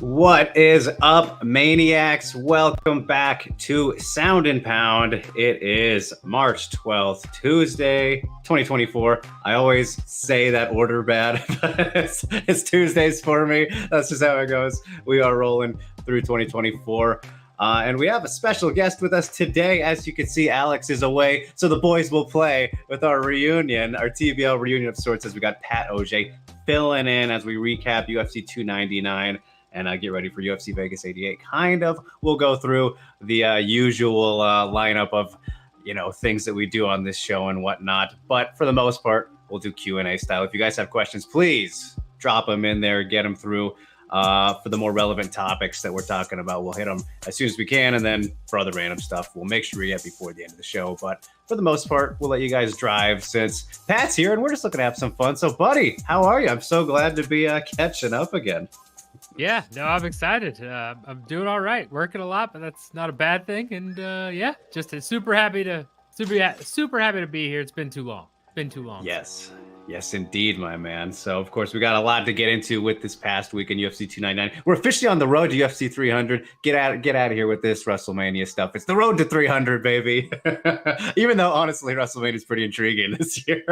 What is up, Maniacs? Welcome back to Sound and Pound. It is March 12th, Tuesday, 2024. I always say that order bad, but it's Tuesdays for me. That's just how it goes. We are rolling through 2024. And we have a special guest with us today. As you can see, Alex is away, so the boys will play with our reunion, our TBL reunion of sorts, as we got Pat OJ filling in as we recap UFC 299 and get ready for UFC Vegas 88. Kind of, we'll go through the usual lineup of, things that we do on this show and whatnot. But for the most part, we'll do Q&A style. If you guys have questions, please drop them in there, get them through. For the more relevant topics that we're talking about, we'll hit them as soon as we can. And then for other random stuff, we'll make sure we get before the end of the show. But for the most part, we'll let you guys drive since Pat's here and we're just looking to have some fun. So, buddy, how are you? I'm so glad to be catching up again. Yeah, no, I'm excited. I'm doing all right, working a lot, but that's not a bad thing. And just super happy to be here. It's been too long. Yes, indeed, my man. So, of course, we got a lot to get into with this past week in UFC 299. We're officially on the road to UFC 300. Get out of here with this WrestleMania stuff. It's the road to 300, baby. Even though, honestly, WrestleMania is pretty intriguing this year.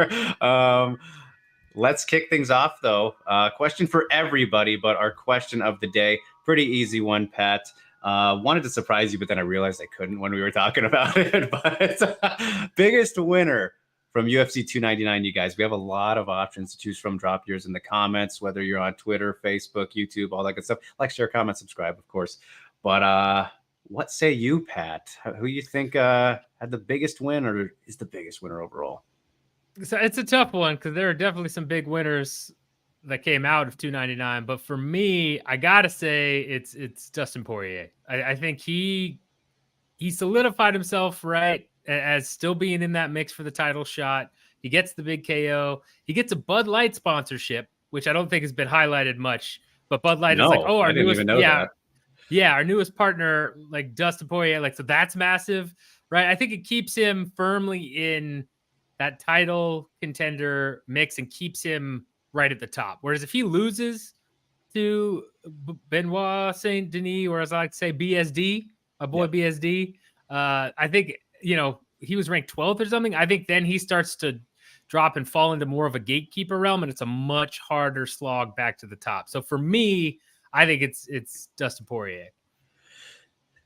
Let's kick things off, though. Question for everybody, but our question of the day, pretty easy one, Pat. Wanted to surprise you, but then I realized I couldn't when we were talking about it. But biggest winner from UFC 299, you guys. We have a lot of options to choose from. Drop yours in the comments, whether you're on Twitter, Facebook, YouTube, all that good stuff. Like, share, comment, subscribe, of course. But what say you, Pat? Who you think had the biggest win or is the biggest winner overall? So it's a tough one because there are definitely some big winners that came out of 299. But for me, I gotta say it's Dustin Poirier. I think he solidified himself right as still being in that mix for the title shot. He gets the big KO. He gets a Bud Light sponsorship, which I don't think has been highlighted much. But Bud Light is like, oh, our newest, our newest partner, like Dustin Poirier, like, so that's massive, right? I think it keeps him firmly in that title contender mix and keeps him right at the top. Whereas if he loses to Benoit Saint Denis, or as I like to say, BSD, my boy BSD, I think, he was ranked 12th or something. I think then he starts to drop and fall into more of a gatekeeper realm, and it's a much harder slog back to the top. So for me, I think it's Dustin Poirier.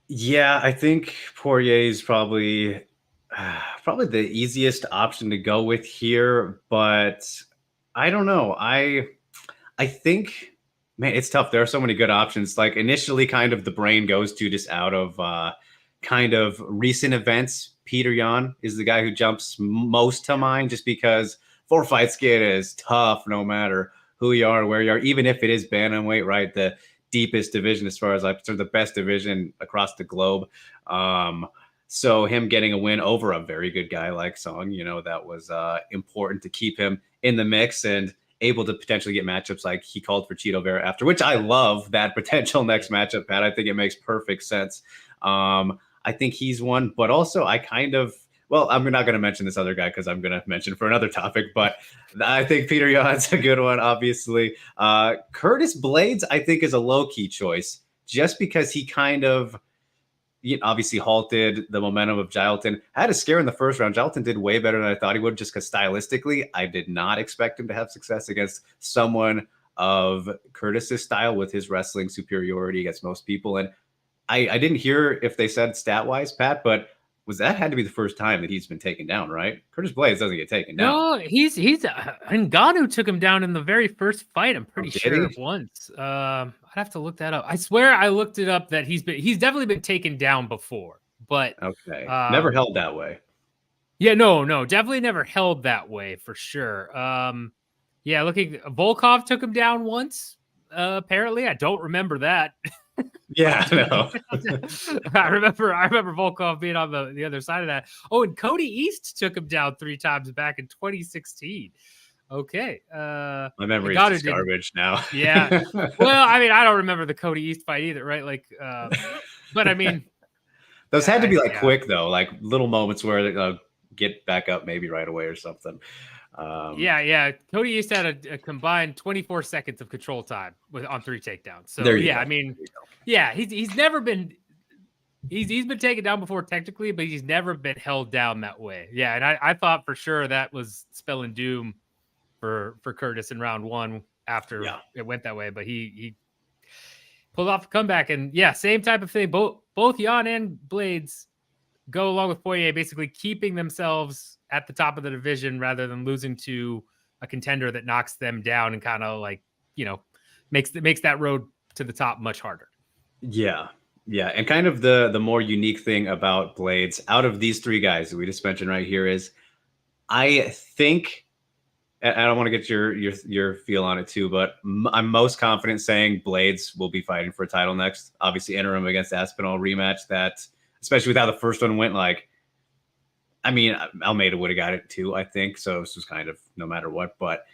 Yeah, I think Poirier is probably the easiest option to go with here, but I don't know. I think, man, it's tough. There are so many good options. Like, initially, kind of the brain goes to just out of kind of recent events. Peter Yan is the guy who jumps most to mind, just because 4-fight skid is tough no matter who you are, where you are, even if it is bantamweight, right? The deepest division as far as I'm concerned, the best division across the globe. So him getting a win over a very good guy like Song, that was important to keep him in the mix and able to potentially get matchups like he called for Cheeto Vera after, which I love that potential next matchup, Pat. I think it makes perfect sense. I think he's one, but also I'm not going to mention this other guy because I'm going to mention for another topic, but I think Peter Yan's a good one, obviously. Curtis Blades, I think, is a low-key choice just because he kind of obviously halted the momentum of Gilton. Had a scare in the first round. Gilton did way better than I thought he would, just because stylistically, I did not expect him to have success against someone of Curtis's style with his wrestling superiority against most people. And I didn't hear if they said stat-wise, Pat, but had to be the first time that he's been taken down, right? Curtis Blades doesn't get taken down. No, he's Ngannou took him down in the very first fight. I'm pretty sure once. I'd have to look that up. I swear I looked it up that he's definitely been taken down before, but okay, never held that way. Yeah, no, definitely never held that way for sure. Looking, Volkov took him down once. Apparently, I don't remember that. Yeah, no. I remember Volkov being on the other side of that. Oh, and Cody East took him down 3 times back in 2016. Okay. My memory is just garbage now. Yeah. Well, I mean, I don't remember the Cody East fight either, right? Like, but I mean, those had to be quick though, like little moments where get back up maybe right away or something. Yeah. Cody East had a combined 24 seconds of control time on 3 takedowns. So there you yeah, go. I mean, yeah, he's never been he's been taken down before technically, but he's never been held down that way. Yeah, and I thought for sure that was spelling doom for Curtis in round 1 after Yeah. it went that way, but he pulled off a comeback. And yeah, same type of thing. Both Jan and Blades go along with Poirier, basically keeping themselves at the top of the division rather than losing to a contender that knocks them down and kind of like, makes that road to the top much harder. Yeah. Yeah. And kind of the more unique thing about Blades out of these 3 guys that we just mentioned right here is I think, and I don't want to get your feel on it too, but I'm most confident saying Blades will be fighting for a title next. Obviously, interim against Aspinall rematch that, especially with how the first one went, like, I mean, Almeida would have got it too, I think. So this was kind of no matter what. But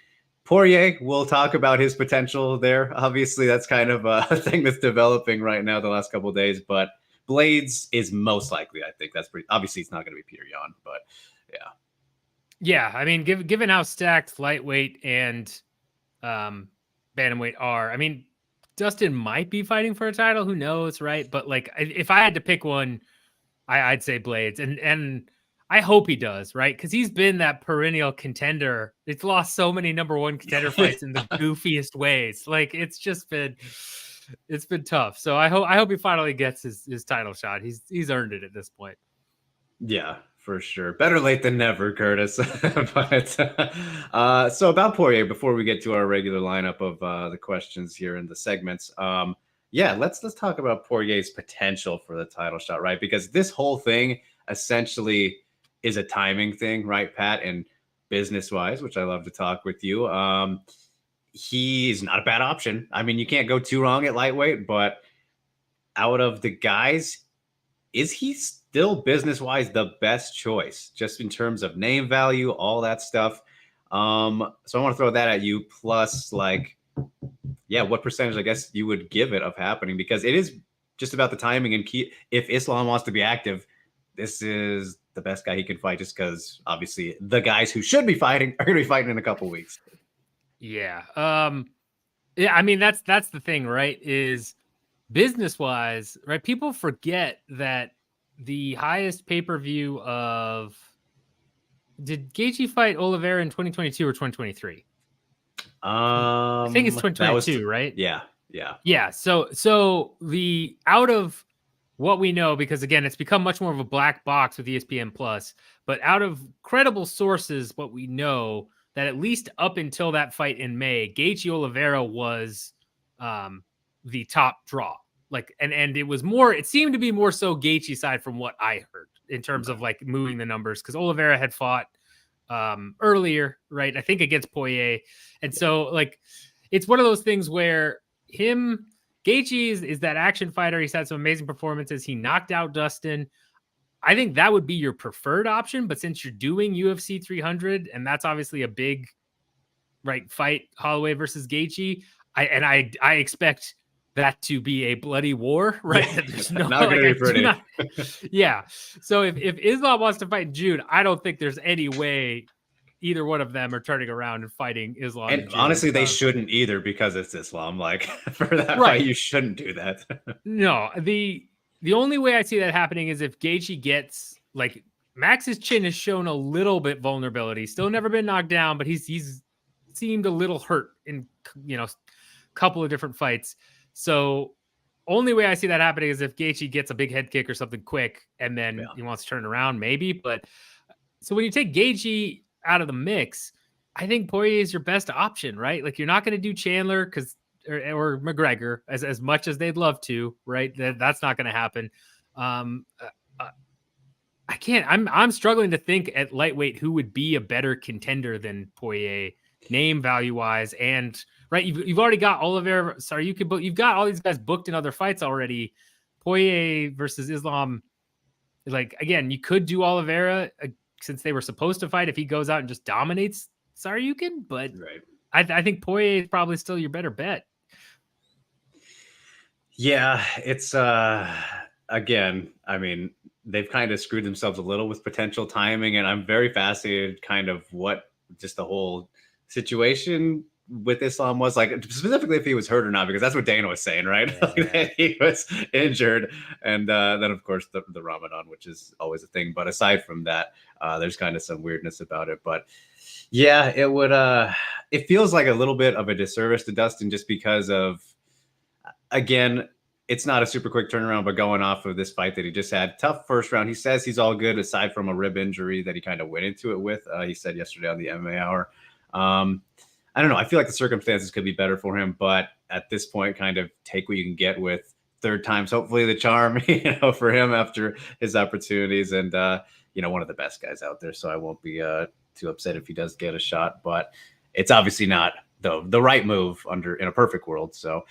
Poirier, we'll talk about his potential there. Obviously, that's kind of a thing that's developing right now the last couple of days. But Blades is most likely, I think. That's pretty obviously it's not going to be Peter Yan, but yeah. Yeah, I mean, given how stacked lightweight and bantamweight are, I mean, Dustin might be fighting for a title. Who knows, right? But like, if I had to pick one, I'd say Blades, and I hope he does, right? Because he's been that perennial contender. It's lost so many number 1 contender fights in the goofiest ways. Like it's been tough. So I hope he finally gets his title shot. He's earned it at this point. Yeah, for sure. Better late than never, Curtis. But so about Poirier, before we get to our regular lineup of the questions here in the segments, yeah, let's talk about Poirier's potential for the title shot, right? Because this whole thing essentially is a timing thing, right, Pat? And business wise, which I love to talk with you. He's not a bad option. I mean, you can't go too wrong at lightweight, but out of the guys, is he still business wise the best choice just in terms of name value, all that stuff? So I want to throw that at you. Plus, like, yeah, what percentage I guess you would give it of happening, because it is just about the timing and key. If Islam wants to be active, this is the best guy he can fight, just because obviously the guys who should be fighting are going to be fighting in a couple weeks. Yeah. Yeah, I mean, that's the thing, right? Is business wise, right? People forget that the highest pay-per-view of did Gaethje fight Oliveira in 2022 or 2023? I think it's That was 2022, right? yeah. Yeah. So the out of what we know, because again, it's become much more of a black box with ESPN Plus, but out of credible sources, what we know that at least up until that fight in May, Gaethje Oliveira was the top draw. Like, and it was more, it seemed to be more so Gaethje side from what I heard in terms of like moving the numbers, because Oliveira had fought earlier, right? I think against Poirier. And so like, it's one of those things where Gaethje is that action fighter. He's had some amazing performances. He knocked out Dustin. I think that would be your preferred option. But since you're doing UFC 300, and that's obviously a big fight, Holloway versus Gaethje, I expect that to be a bloody war, right? Yeah. There's no not gonna be pretty. Yeah. So if Islam wants to fight Jude, I don't think there's any way either one of them are turning around and fighting Islam. And honestly, they shouldn't either, because it's Islam. Like, for that fight, you shouldn't do that. No, the only way I see that happening is if Gaethje gets, like, Max's chin has shown a little bit vulnerability. Still never been knocked down, but he's seemed a little hurt in a couple of different fights. So only way I see that happening is if Gaethje gets a big head kick or something quick, and then he wants to turn around, maybe. But so when you take Gaethje out of the mix, I think Poirier is your best option, right? Like, you're not going to do Chandler or McGregor as much as they'd love to, right? That's not going to happen. I can't. I'm struggling to think at lightweight who would be a better contender than Poirier, name value wise, and right. You've already got Oliveira. Sorry, you've got all these guys booked in other fights already. Poirier versus Islam. Like, again, you could do Oliveira since they were supposed to fight if he goes out and just dominates Saryukin, but I think Poirier is probably still your better bet. Yeah, it's again, I mean, they've kind of screwed themselves a little with potential timing, and I'm very fascinated kind of what just the whole situation with Islam was, like, specifically if he was hurt or not, because that's what Dana was saying, right? Yeah. He was injured, and then of course the Ramadan, which is always a thing. But aside from that, there's kind of some weirdness about it. But yeah, it feels like a little bit of a disservice to Dustin, just because of, again, it's not a super quick turnaround, but going off of this fight that he just had, tough first round. He says he's all good aside from a rib injury that he kind of went into it with. He said yesterday on the MMA Hour. I don't know. I feel like the circumstances could be better for him, but at this point, kind of take what you can get with third time's hopefully the charm, for him after his opportunities, and one of the best guys out there. So I won't be too upset if he does get a shot, but it's obviously not the right move in a perfect world. So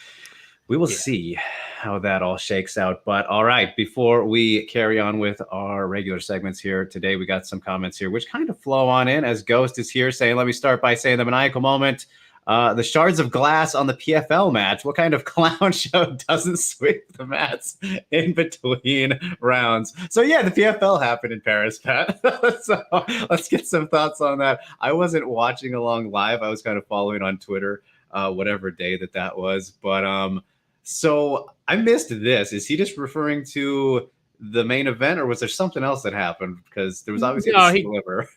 we will see how that all shakes out. But all right, before we carry on with our regular segments here today, we got some comments here which kind of flow on in, as Ghost is here saying, let me start by saying the maniacal moment. The shards of glass on the PFL match. What kind of clown show doesn't sweep the mats in between rounds? So yeah, the PFL happened in Paris, Pat. So let's get some thoughts on that. I wasn't watching along live. I was kind of following on Twitter, whatever day that was. But so I missed this. Is he just referring to the main event, or was there something else that happened? Because there was obviously a sliver.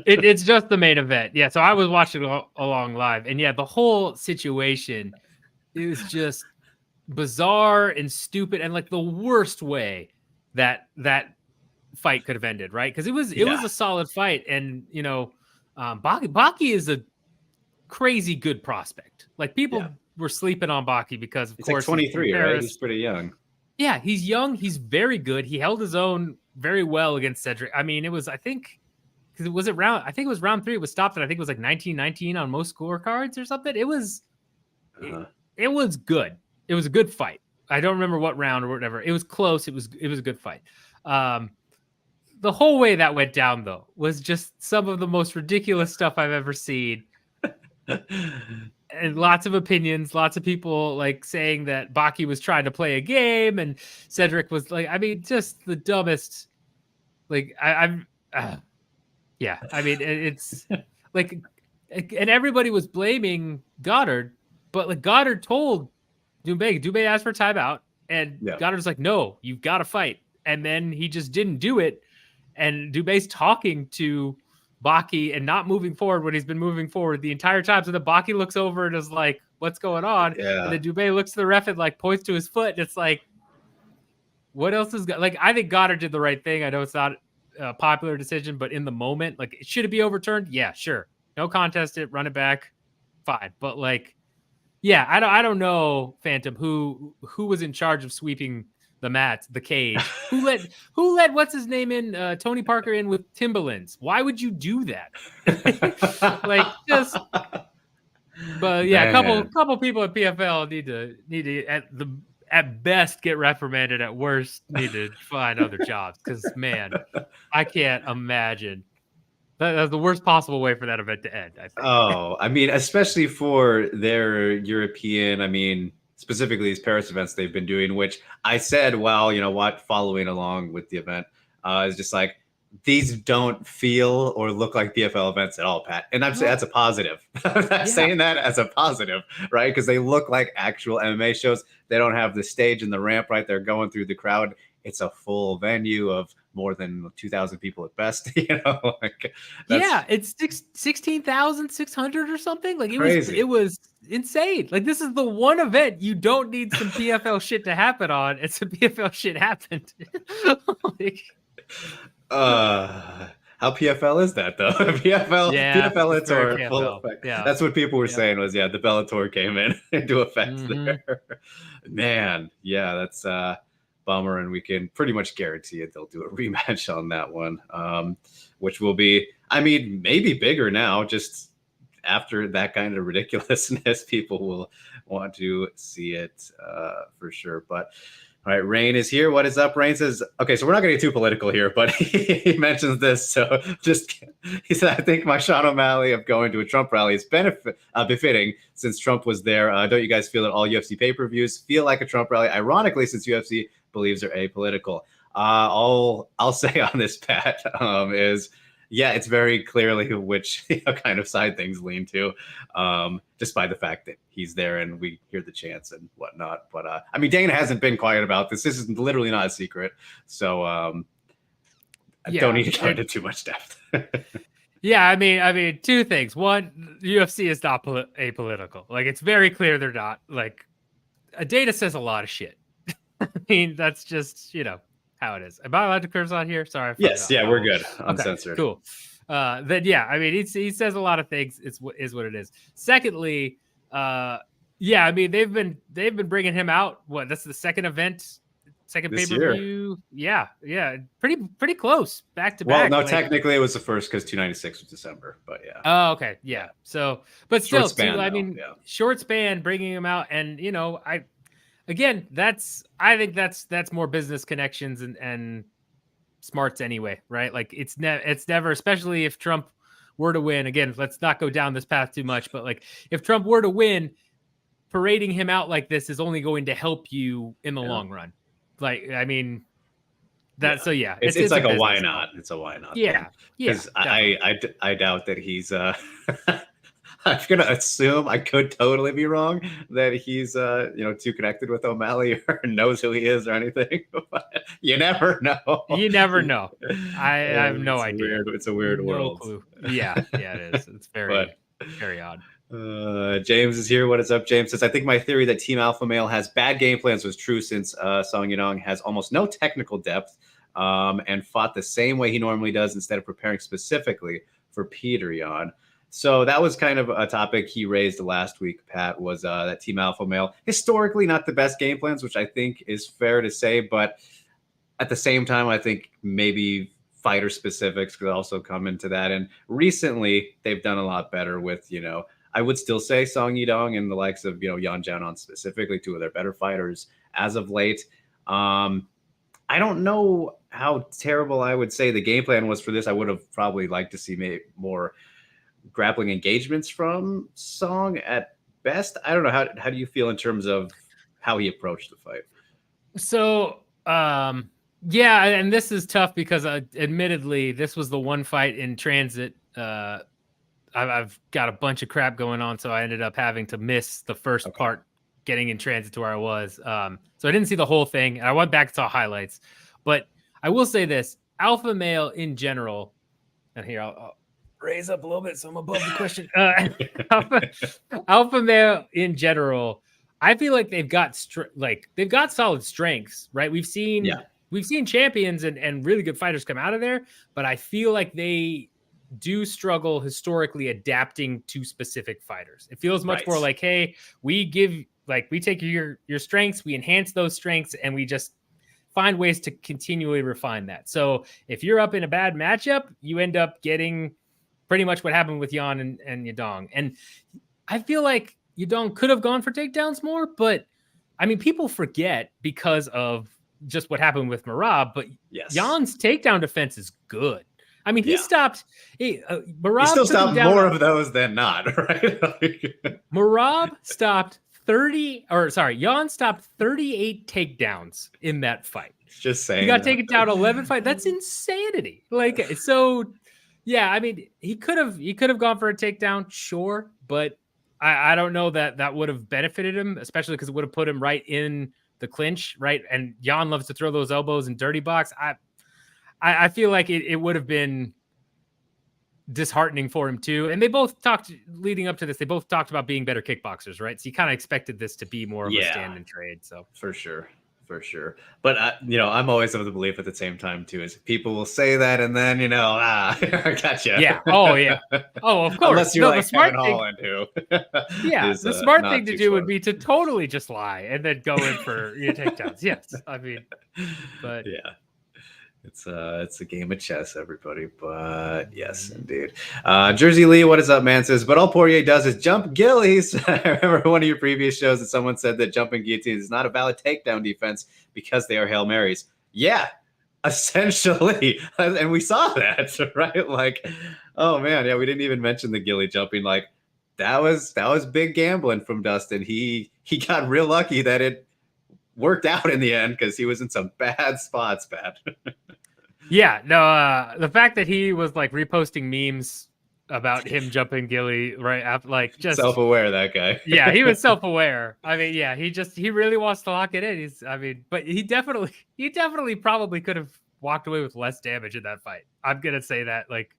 It's just the main event. Yeah. So I was watching along live, and yeah, the whole situation, it was just bizarre and stupid, and like the worst way that fight could have ended, right? Because it was a solid fight, and Baki is a crazy good prospect. Like people were sleeping on Baki because, of course, like 23, right? He's pretty young. Yeah, he's young. He's very good. He held his own very well against Cedric. I mean, it was, I think, because it was round 3. It was stopped at, I think it was like 19-19 on most scorecards or something. It was, it was good. It was a good fight. I don't remember what round or whatever. It was close. It was a good fight. The whole way that went down, though, was just some of the most ridiculous stuff I've ever seen. And lots of opinions, lots of people like saying that Baki was trying to play a game and Cedric was like, I mean, just the dumbest. Like I mean, it's like, and everybody was blaming Goddard, but like Goddard told Dubé asked for timeout, and Goddard's like, no, you've got to fight. And then he just didn't do it. And Dubé's talking to Baki and not moving forward when he's been moving forward the entire time. So the Baki looks over and is like, what's going on? Yeah. And then Dubé looks to the ref and like points to his foot. And it's like, what else is like, I think Goddard did the right thing. I know it's not a popular decision, but in the moment, like, should it be overturned? Yeah, sure. No contest it, run it back. Fine. But like, yeah, I don't know, Phantom, who was in charge of sweeping the mat, the cage. Who let what's his name in, Tony Parker in with Timberlands? Why would you do that? Like, just, but yeah, a couple people at PFL need to at best get reprimanded, at worst need to find other jobs, because man, I can't imagine. That's the worst possible way for that event to end, I think. Oh, I mean, especially for their European, I mean, specifically these Paris events they've been doing, which I said, well, following along with the event, is just like, these don't feel or look like PFL events at all, Pat. And I'm saying that's a positive. I'm saying that as a positive, right? Because they look like actual MMA shows. They don't have the stage and the ramp, right? They're going through the crowd. It's a full venue of more than 2,000 people at best. It's 16,600 or something. Like, crazy. It was insane. Like, this is the one event you don't need some PFL shit to happen on. And some PFL shit happened. How PFL is that though? PFL it's full effect. Yeah. That's what people were saying was, the Bellator came into effect there. Man, yeah, that's bummer, and we can pretty much guarantee it they'll do a rematch on that one, which will be, I mean, maybe bigger now, just after that kind of ridiculousness. People will want to see it for sure. But all right, Rain is here. What is up? Rain says, okay, so we're not going to get too political here, but he mentions this. So he said, I think my Sean O'Malley of going to a Trump rally is befitting since Trump was there. Don't you guys feel that all UFC pay-per-views feel like a Trump rally? Ironically, since UFC believes they're apolitical. All I'll say on this, Pat, is yeah, it's very clearly which kind of side things lean to, despite the fact that he's there and we hear the chants and whatnot. But I mean, Dana hasn't been quiet about this. This is literally not a secret. So I don't need to go into too much depth. Yeah, I mean, two things. One, the UFC is not apolitical. Like, it's very clear they're not. Like, Dana says a lot of shit. I mean, that's just, how it is. Am I allowed to curse on here? Sorry. Yes, yeah, we're good. Uncensored. Okay, cool. Then yeah, I mean, he says a lot of things. Is what it is. Secondly, yeah, I mean, they've been bringing him out. What? That's the second event, second pay-per-view. Yeah, pretty close back to back. Well, no, technically it was the first because 296 was December, but yeah. Oh, okay, yeah. So, but still, span, I mean, short span, bringing him out, and I think that's more business connections and smarts anyway, right? Like it's never, especially if Trump were to win. Again, let's not go down this path too much, but like if Trump were to win, parading him out like this is only going to help you in the long run. Like, I mean, so yeah, it's like a why not? It's a why not? Yeah, because I doubt that he's I'm gonna assume, I could totally be wrong, that he's too connected with O'Malley or knows who he is or anything. But you never know. You never know. I have no idea. It's a weird world. Clue. Yeah, it is. It's very very odd. James is here. What is up? James says, I think my theory that Team Alpha Male has bad game plans was true, since Song Yadong has almost no technical depth and fought the same way he normally does instead of preparing specifically for Peter Yan. So that was kind of a topic he raised last week, Pat, was that Team Alpha Male, historically not the best game plans, which I think is fair to say. But at the same time, I think maybe fighter specifics could also come into that. And recently, they've done a lot better with, I would still say Song Yadong and the likes of, Yan Jianan specifically, two of their better fighters as of late. I don't know how terrible I would say the game plan was for this. I would have probably liked to see more grappling engagements from Song at best. I don't know. How do you feel in terms of how he approached the fight? So, yeah, and this is tough because admittedly, this was the one fight in transit. I've got a bunch of crap going on, so I ended up having to miss the first part getting in transit to where I was. So I didn't see the whole thing. I went back and saw highlights. But I will say this, Alpha Male in general, and here I'll raise up a little bit so I'm above the question. Alpha Male in general, I feel like they've got solid strengths, right? We've seen champions and really good fighters come out of there, but I feel like they do struggle historically adapting to specific fighters. It feels much more like, hey, we take your strengths, we enhance those strengths, and we just find ways to continually refine that. So if you're up in a bad matchup, you end up getting pretty much what happened with Yan and Yadong. And I feel like Yadong could have gone for takedowns more, but I mean, people forget because of just what happened with Merab, but Yan's takedown defense is good. I mean, he stopped. Merab still stopped more of those than not, right? Merab stopped Yan stopped 38 takedowns in that fight. Just saying. He got taken down 11 fights. That's insanity. Yeah, I mean, he could have gone for a takedown, sure, but I don't know that would have benefited him, especially because it would have put him right in the clinch, right? And Yan loves to throw those elbows in dirty box. I feel like it would have been disheartening for him too. And they both talked leading up to this. They both talked about being better kickboxers, right? So you kind of expected this to be more of a stand and trade. So for sure. But I'm always of the belief at the same time too, is people will say that and then I gotcha. Yeah. Oh yeah. Oh, of course. Unless you're like Kevin Holland, who yeah, the smart thing to do would be to totally just lie and then go in for your takedowns. Yes, I mean, but yeah. It's a game of chess, everybody. But yes, indeed. Jersey Lee, what is up, man? Says, but all Poirier does is jump gillies. I remember one of your previous shows that someone said that jumping guillotines is not a valid takedown defense because they are Hail Marys. Yeah, essentially. And we saw that, right? Like, oh man, yeah, we didn't even mention the gilly jumping. Like, that was big gambling from Dustin. He got real lucky that it worked out in the end because he was in some bad spots, Pat. Yeah, no, the fact that he was like reposting memes about him jumping Gilly right after, like, just Self-aware, that guy. yeah, he was self-aware. I mean, yeah, he really wants to lock it in. I mean, but he definitely probably could have walked away with less damage in that fight. I'm gonna say that, like,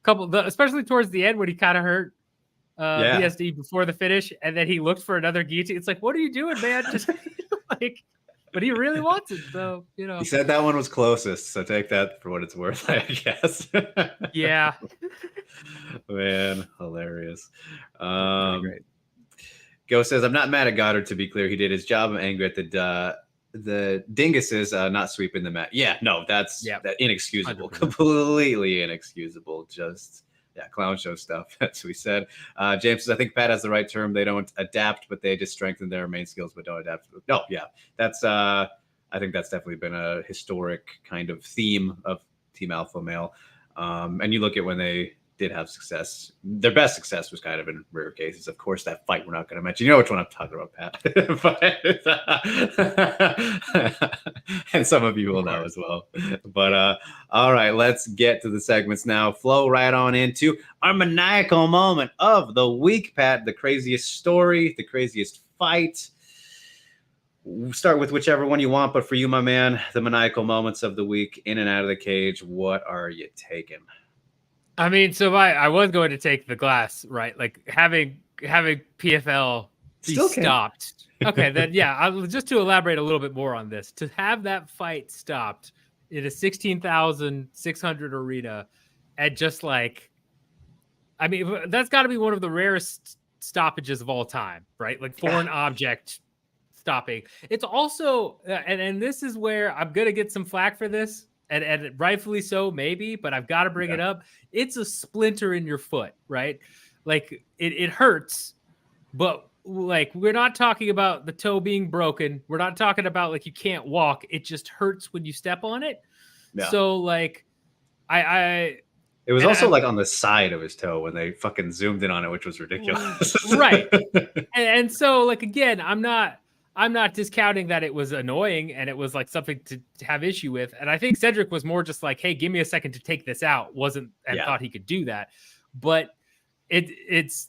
especially towards the end when he kind of hurt Yeah. BSD before the finish, and then he looked for another guillotine. It's like, what are you doing, man? Just like, but he really wants it, so He said that one was closest, so take that for what it's worth, I guess. Yeah. Man, hilarious. Pretty great. Go says, I'm not mad at Goddard, to be clear. He did his job. I'm angry at the dinguses not sweeping the mat. Yeah, no, that's inexcusable. 100%. Completely inexcusable. Just, yeah, clown show stuff, as we said. James says, I think Pat has the right term. They don't adapt, but they just strengthen their main skills, but don't adapt. No, yeah, that's, I think that's definitely been a historic kind of theme of Team Alpha Male. And you look at when they did have success. Their best success was kind of in rare cases. Of course, that fight we're not going to mention. You know which one I'm talking about, Pat. And some of you will know as well. But all right, let's get to the segments now. Flow right on into our maniacal moment of the week, Pat. The craziest story, the craziest fight. We'll start with whichever one you want, but for you, my man, the maniacal moments of the week, in and out of the cage. What are you taking? I mean, so I was going to take the glass, right? Like having PFL be Still stopped. Okay, then yeah, just to elaborate a little bit more on this, to have that fight stopped in a 16,600 arena at just like, I mean, that's got to be one of the rarest stoppages of all time, right? Like foreign object stopping. It's also, and this is where I'm gonna get some flack for this, and rightfully so, maybe, but I've got to bring it up. It's a splinter in your foot, right? Like it hurts, but like we're not talking about the toe being broken. We're not talking about like you can't walk. It just hurts when you step on it. Yeah. So like it was also like on the side of his toe when they fucking zoomed in on it, which was ridiculous. Right. And so like, again, I'm not discounting that it was annoying and it was like something to have issue with. And I think Cedric was more just like, hey, give me a second to take this out. Thought he could do that. But it's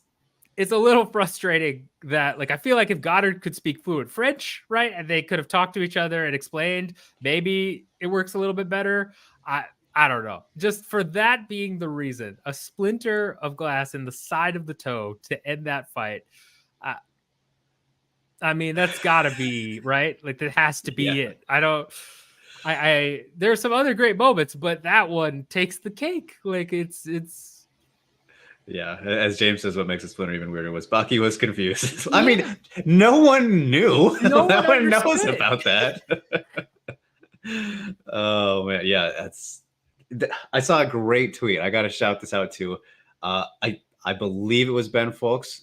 a little frustrating that, like, I feel like if Goddard could speak fluent French, right, and they could have talked to each other and explained, maybe it works a little bit better. I don't know. Just for that being the reason, a splinter of glass in the side of the toe to end that fight. I mean, that's got to be right. Like that has to be it. There's some other great moments, but that one takes the cake. Like it's. Yeah, as James says, what makes it splinter even weirder was Bucky was confused. I mean, no one knew. No one knows about that. Oh man, yeah, I saw a great tweet. I got to shout this out too. I believe it was Ben Folks.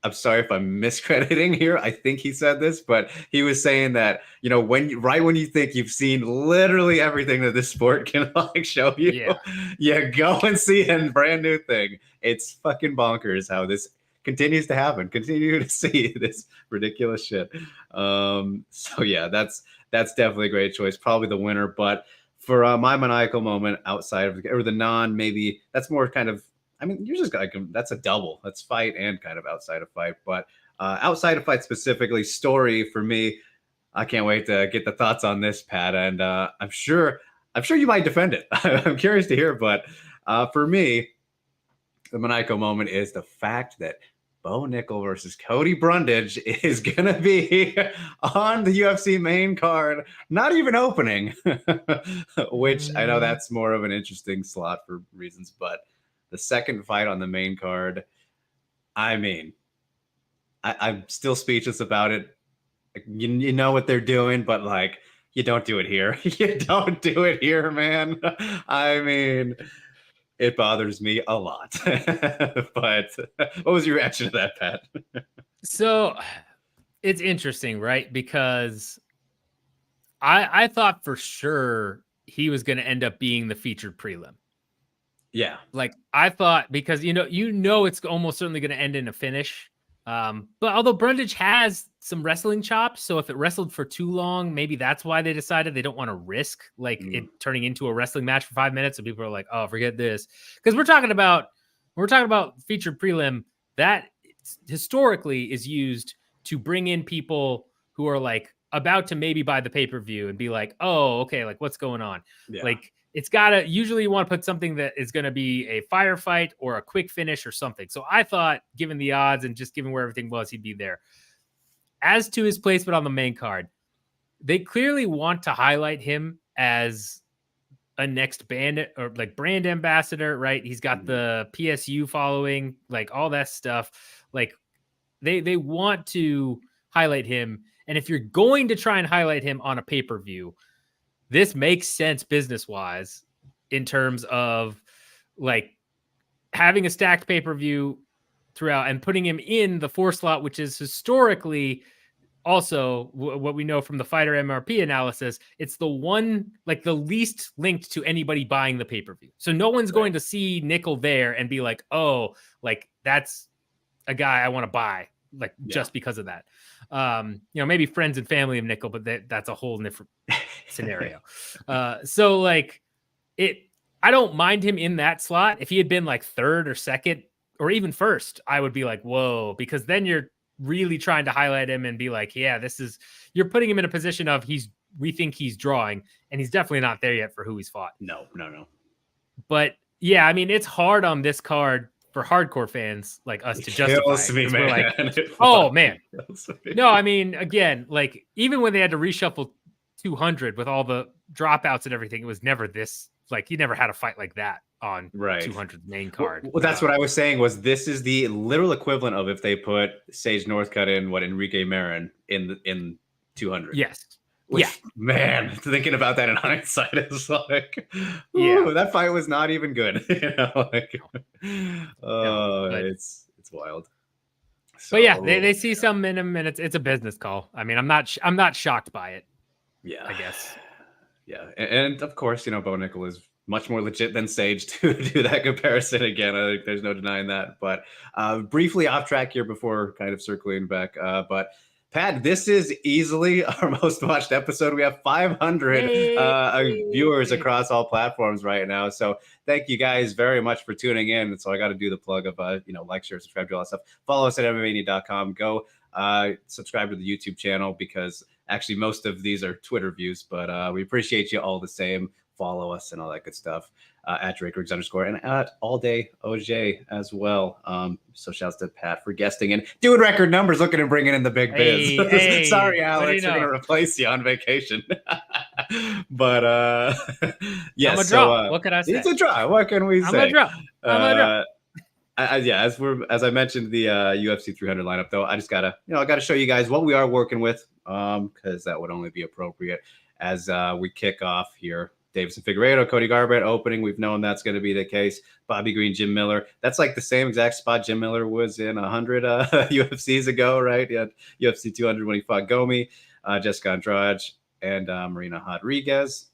I'm sorry if I'm miscrediting here. I think he said this, but he was saying that, you know, when you think you've seen literally everything that this sport can like show you, you go and see a brand new thing. It's fucking bonkers how this continues to happen. Continue to see this ridiculous shit. So yeah, that's definitely a great choice. Probably the winner, but for my maniacal moment outside of or the non, maybe that's more kind of, I mean, you're just like, that's a double. That's fight and kind of outside of fight. But outside of fight specifically, story for me, I can't wait to get the thoughts on this, Pat. And I'm sure you might defend it. I'm curious to hear. But for me, the maniacal moment is the fact that Bo Nickel versus Cody Brundage is going to be on the UFC main card, not even opening, which I know that's more of an interesting slot for reasons, but the second fight on the main card, I mean, I'm still speechless about it. You know what they're doing, but like, you don't do it here. You don't do it here, man. I mean, it bothers me a lot. But what was your reaction to that, Pat? So it's interesting, right? Because I thought for sure he was going to end up being the featured prelim. Yeah. Like I thought, because you know it's almost certainly going to end in a finish. But although Brundage has some wrestling chops, so if it wrestled for too long, maybe that's why they decided they don't want to risk like it turning into a wrestling match for 5 minutes. And people are like, "Oh, forget this," because we're talking about featured prelim that historically is used to bring in people who are like about to maybe buy the pay-per-view and be like, "Oh, okay, like what's going on?" Yeah. Like it's gotta usually you want to put something that is going to be a firefight or a quick finish or something. So I thought, given the odds and just given where everything was, he'd be there. As to his placement on the main card, they clearly want to highlight him as a next band or like brand ambassador, right? He's got the PSU following, like all that stuff. Like they want to highlight him. And if you're going to try and highlight him on a pay-per-view, this makes sense business-wise in terms of like having a stacked pay-per-view throughout and putting him in the 4 slot, which is historically also what we know from the fighter MRP analysis. It's the one, like the least linked to anybody buying the pay-per-view. So no one's going to see Nickel there and be like, oh, like that's a guy I want to buy, like just because of that. Maybe friends and family of Nickel, but that's a whole different scenario. So like I don't mind him in that slot. If he had been like 3rd or 2nd or even 1st, I would be like, whoa, because then you're really trying to highlight him and be like, yeah, you're putting him in a position of we think he's drawing, and he's definitely not there yet for who he's fought. No. But yeah, I mean, it's hard on this card for hardcore fans like us to justify. Me, man. We're like, oh man. No, I mean, again, like even when they had to reshuffle 200 with all the dropouts and everything, it was never this, like you never had a fight like that on 200 main card. Well, that's what I was saying was this is the literal equivalent of if they put Sage Northcutt in Enrique Marin in 200. Yes. Which, man, thinking about that in hindsight is like, that fight was not even good. It's wild. So, but yeah, they see some in him, and it's a business call. I mean, I'm not shocked by it. Yeah, I guess. Yeah, and of course, Bo Nickel is much more legit than Sage to do that comparison again. I think there's no denying that. But briefly off track here before kind of circling back. But Pat, this is easily our most watched episode. We have 500 viewers across all platforms right now. So thank you guys very much for tuning in. So I got to do the plug of, like, share, subscribe, do all that stuff. Follow us at MMAnia.com. Go subscribe to the YouTube channel because actually most of these are Twitter views, but we appreciate you all the same. Follow us and all that good stuff at Drake_, and at All Day OJ as well. So shouts to Pat for guesting and doing record numbers, looking and bringing in the big biz. Sorry, Alex, we're gonna replace you on vacation. But yeah, I'm a draw. What can I say? It's a draw. What can we say? I'm a draw. As I mentioned the UFC 300 lineup, though, I just gotta show you guys what we are working with, because that would only be appropriate as we kick off here. Davison Figueiredo, Cody Garbrandt opening. We've known that's going to be the case. Bobby Green, Jim Miller. That's like the same exact spot Jim Miller was in 100 UFCs ago, right? Yeah, UFC 200 when he fought Gomi, Jessica Andrade, and Marina Rodriguez.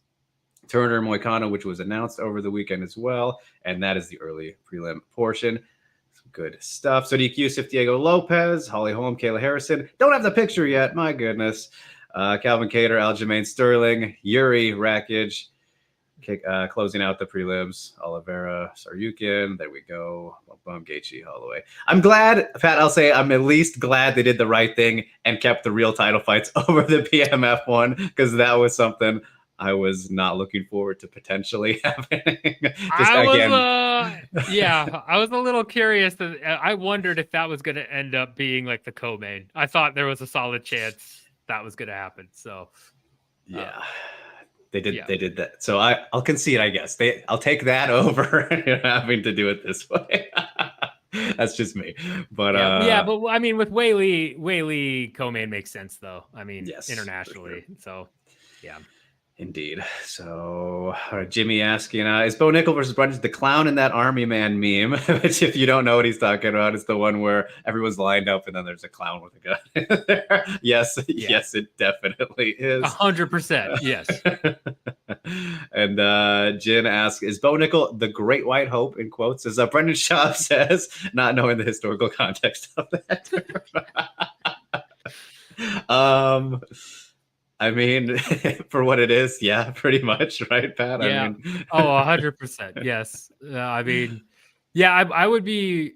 Turner Moicano, which was announced over the weekend as well. And that is the early prelim portion. Some good stuff. Sodiq Yusuff, Diego Lopez, Holly Holm, Kayla Harrison. Don't have the picture yet. My goodness. Calvin Kattar, Aljamain Sterling, Yuri Rakic. Closing out the prelims, Oliveira, Saryukin. There we go. Gaethje, Holloway. I'm glad, Pat, I'll say I'm at least glad they did the right thing and kept the real title fights over the PMF one, because that was something I was not looking forward to potentially happening. I was a little curious. I wondered if that was going to end up being like the co-main. I thought there was a solid chance that was going to happen. So, yeah. They did that. So I'll concede, I guess. I'll take that over having to do it this way. That's just me. But but I mean, with Weili co-main makes sense though. I mean, yes, internationally. Sure. So yeah. Indeed. So, Jimmy asking, is Bo Nickel versus Brundage the clown in that Army Man meme? Which, if you don't know what he's talking about, it's the one where everyone's lined up and then there's a clown with a gun there. Yes, Yeah. yes, it definitely is. 100%. Yes. And Jin asks, is Bo Nickel the Great White Hope, in quotes, as Brendan Schaub says, not knowing the historical context of that. I mean, for what it is, yeah, pretty much, right, Pat? Yeah. I mean, 100%. Yes. I mean, yeah, I would be,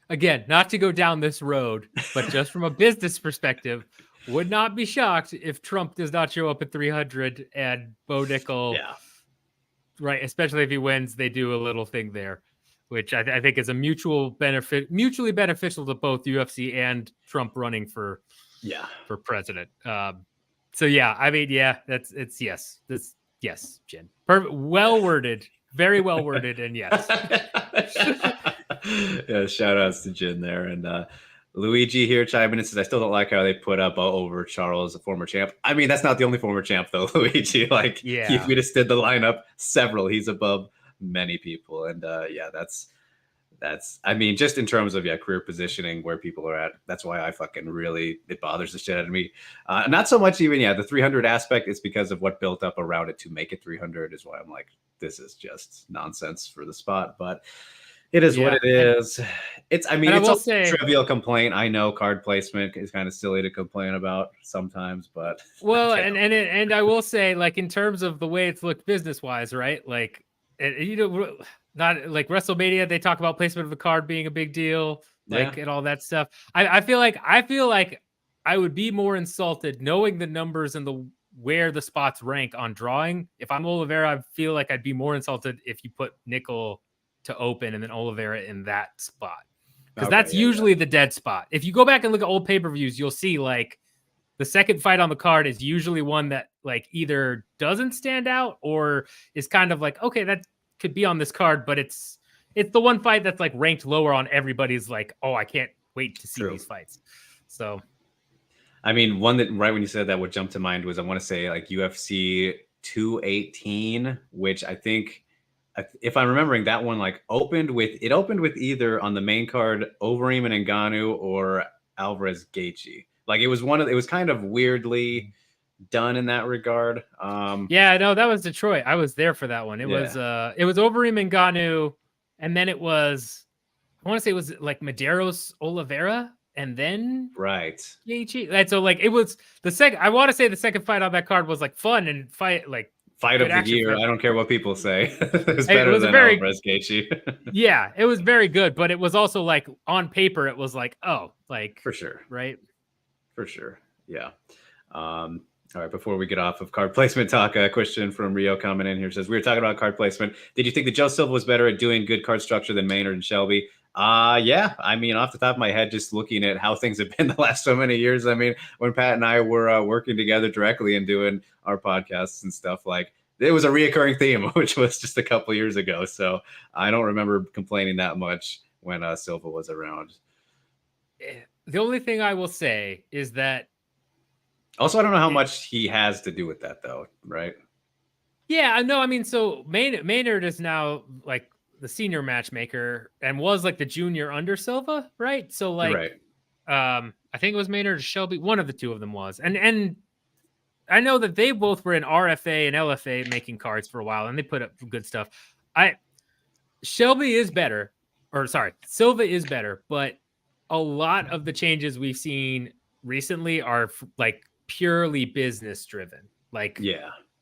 again, not to go down this road, but just from a business perspective, would not be shocked if Trump does not show up at 300 and Bo Nickel, yeah, right? Especially if he wins, they do a little thing there, which I think is a mutually beneficial to both UFC and Trump running for president. So yeah, I mean, yeah, it's yes, Jen. Well worded, very well worded, and yes. Yeah, shout outs to Jin there. And Luigi here chiming in says, I still don't like how they put up over Charles, a former champ. I mean, that's not the only former champ, though, Luigi. Like, Yeah. if we just did the lineup, several, he's above many people. And yeah, that's, I mean, just in terms of, career positioning where people are at, that's why I fucking really, it bothers the shit out of me. Not so much even, the 300 aspect, it's because of what built up around it to make it 300 is why I'm like, this is just nonsense for the spot. But it is what it is. It's a trivial complaint. I know card placement is kind of silly to complain about sometimes, but well, and I will say, like, in terms of the way it's looked business wise, right? Like, not like WrestleMania, they talk about placement of the card being a big deal, like, and all that stuff. I feel like I would be more insulted knowing the numbers and where the spots rank on drawing. If I'm Oliveira, I feel like I'd be more insulted if you put Nickel to open and then Oliveira in that spot, because that's usually the dead spot. If you go back and look at old pay-per-views, you'll see like the second fight on the card is usually one that like either doesn't stand out or is kind of like, okay, that could be on this card, but it's the one fight that's like ranked lower on everybody's like, oh, I can't wait to see these fights. So, I mean, one that right when you said that, what jumped to mind was I want to say like UFC 218, which I think, if I'm remembering that one, like opened with either on the main card Overeem and Ngannou or Alvarez Gaethje. Like it was kind of weirdly done in that regard. Yeah, no, that was Detroit. I was there for that one. It was Overeem and Ngannou, and then I want to say it was like Medeiros Oliveira, and then Gaethje. Right, so like it was the second. I want to say the second fight on that card was like fun and fight of the year. I don't care what people say. It was better than Alvarez Gaethje. Yeah, it was very good, but it was also like on paper, it was like, oh, like for sure, right? For sure, yeah. All right, before we get off of card placement talk, a question from Rio coming in here says, we were talking about card placement. Did you think that Joe Silva was better at doing good card structure than Maynard and Shelby? Yeah. I mean, off the top of my head, just looking at how things have been the last so many years. I mean, when Pat and I were working together directly and doing our podcasts and stuff, like it was a reoccurring theme, which was just a couple years ago. So I don't remember complaining that much when Silva was around. The only thing I will say is that also, I don't know how much he has to do with that, though, right? Yeah, no, I mean, so Maynard is now like the senior matchmaker and was like the junior under Silva, right? So like, I think it was Maynard or Shelby. One of the two of them was, and I know that they both were in RFA and LFA making cards for a while, and they put up good stuff. Silva is better, but a lot of the changes we've seen recently are like purely business driven. Like,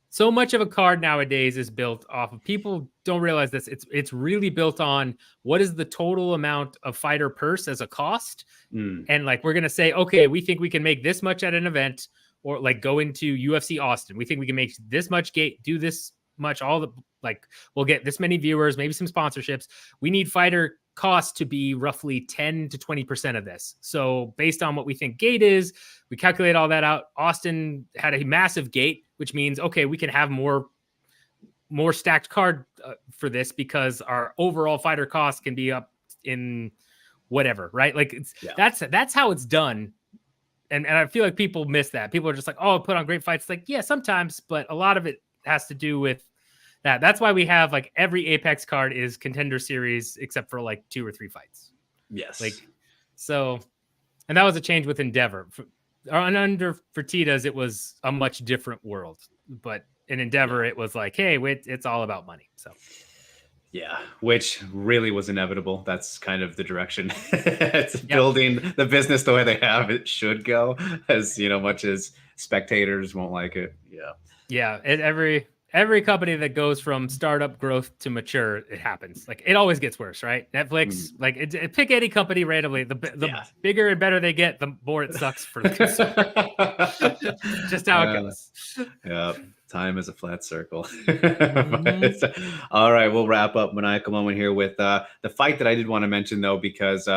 so much of a card nowadays is built off of, people don't realize this. It's really built on what is the total amount of fighter purse as a cost. And like, we're going to say, okay, we think we can make this much at an event, or like go into UFC Austin. We think we can make this much gate, do this much, we'll get this many viewers, maybe some sponsorships. We need fighter cost to be roughly 10 to 20% of this. So based on what we think gate is, we calculate all that out. Austin had a massive gate, which means, okay, we can have more stacked card for this because our overall fighter cost can be up in whatever, right? Like that's how it's done. and I feel like people miss that. People are just like, oh, put on great fights. It's like, yeah, sometimes, but a lot of it has to do with that. That's why we have like every Apex card is Contender Series except for like 2 or 3 fights. Yes. Like, so, and that was a change with Endeavor. And under Fertitas, it was a much different world. But in Endeavor, it was like, hey, wait, it's all about money. So. Yeah, which really was inevitable. That's kind of the direction it's building the business the way they have it should go, as much as spectators won't like it. Yeah. Yeah, every company that goes from startup growth to mature, it happens. Like it always gets worse, right? Netflix, like pick any company randomly. The bigger and better they get, the more it sucks for the consumer. Just how it goes. Yeah, time is a flat circle. All right, we'll wrap up Maniacal Moment here with the fight that I did want to mention, though, because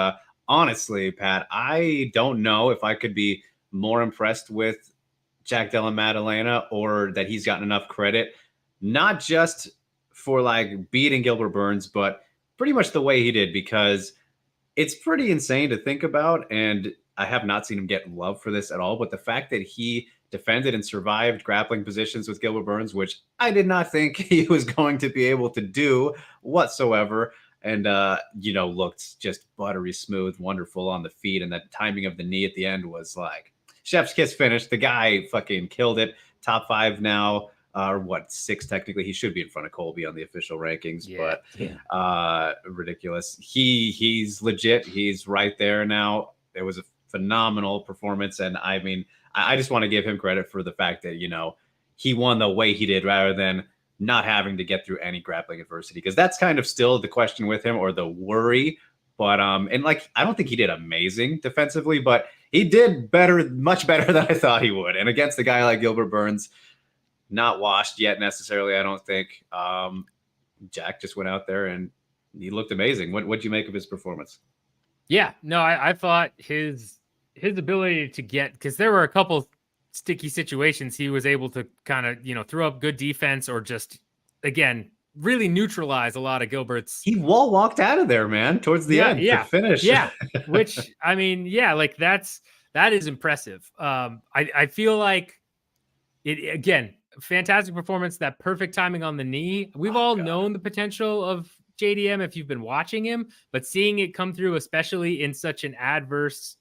honestly, Pat, I don't know if I could be more impressed with Jack Della Maddalena, or that he's gotten enough credit, not just for like beating Gilbert Burns, but pretty much the way he did, because it's pretty insane to think about. And I have not seen him get love for this at all. But the fact that he defended and survived grappling positions with Gilbert Burns, which I did not think he was going to be able to do whatsoever. And, looked just buttery smooth, wonderful on the feet. And the timing of the knee at the end was like, chef's kiss finish. The guy fucking killed it. Top 5 now, or 6 technically. He should be in front of Colby on the official rankings, but ridiculous. He's legit. He's right there now. It was a phenomenal performance, and I mean, I just want to give him credit for the fact that he won the way he did, rather than not having to get through any grappling adversity, because that's kind of still the question with him, or the worry. But and like, I don't think he did amazing defensively, but he did much better than I thought he would. And against a guy like Gilbert Burns, not washed yet necessarily, I don't think. Jack just went out there and he looked amazing. What'd you make of his performance? Yeah, no, I thought his ability to get, because there were a couple sticky situations, he was able to kind of throw up good defense, or just again really neutralize a lot of Gilbert's. He wall walked out of there, man, towards the end to finish. Yeah, which I mean, like that is impressive. I feel like it again, fantastic performance, that perfect timing on the knee. We've all known the potential of JDM if you've been watching him, but seeing it come through, especially in such an adverse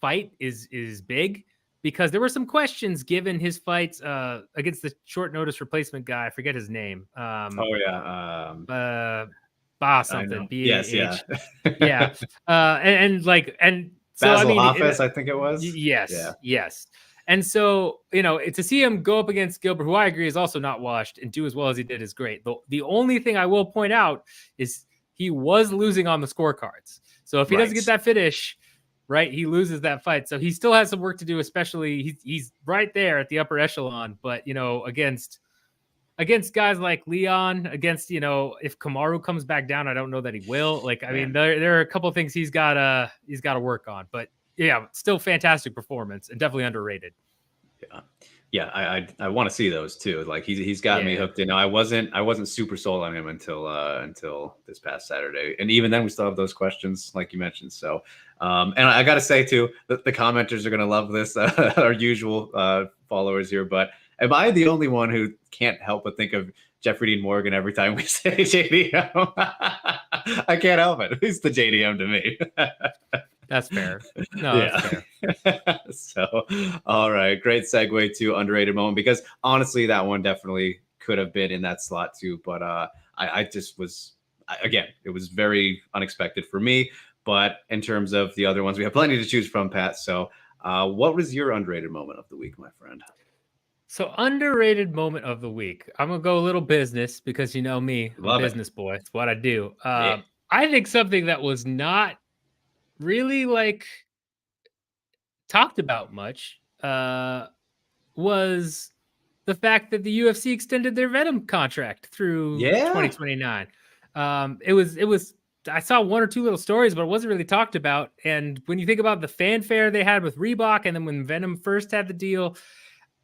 fight, is big. Because there were some questions given his fights against the short notice replacement guy. I forget his name. Something. Yes, yeah. Yeah. And so Basil Hafez, I think it was. Yes. And so, to see him go up against Gilbert, who I agree is also not washed, and do as well as he did is great. The only thing I will point out is he was losing on the scorecards. So if he doesn't get that finish, right, he loses that fight. So he still has some work to do, especially he's right there at the upper echelon. But, against guys like Leon, against, if Kamaru comes back down, I don't know that he will. Like, I mean, there are a couple of things he's got to work on. But yeah, still fantastic performance, and definitely underrated. Yeah, I want to see those too. Like he's got me hooked in. I wasn't super sold on him until this past Saturday, and even then we still have those questions like you mentioned. So, and I got to say too, the commenters are gonna love this. Our usual followers here, but am I the only one who can't help but think of Jeffrey Dean Morgan every time we say JDM? I can't help it. He's the JDM to me. That's fair. No, that's fair. So, all right. Great segue to underrated moment, because honestly, that one definitely could have been in that slot too. But I just was, again, it was very unexpected for me. But in terms of the other ones, we have plenty to choose from, Pat. So what was your underrated moment of the week, my friend? So underrated moment of the week. I'm going to go a little business, because you know me, I'm a business boy. It's what I do. I think something that was not really talked about much was the fact that the UFC extended their Venom contract through 2029. It was I saw 1 or 2 little stories, but it wasn't really talked about. And when you think about the fanfare they had with Reebok, and then when Venom first had the deal,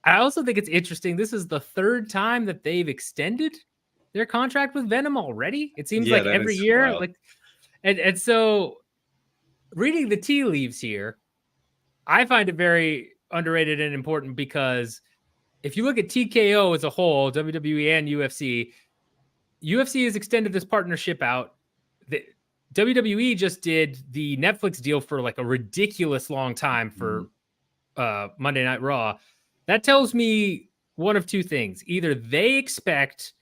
I also think it's interesting. This is the 3rd time that they've extended their contract with Venom already. It seems like every year, wild. And so reading the tea leaves here, I find it very underrated and important because if you look at TKO as a whole, WWE and UFC has extended this partnership out. The WWE just did the Netflix deal for like a ridiculous long time for Monday Night Raw. That tells me one of two things. Either they expect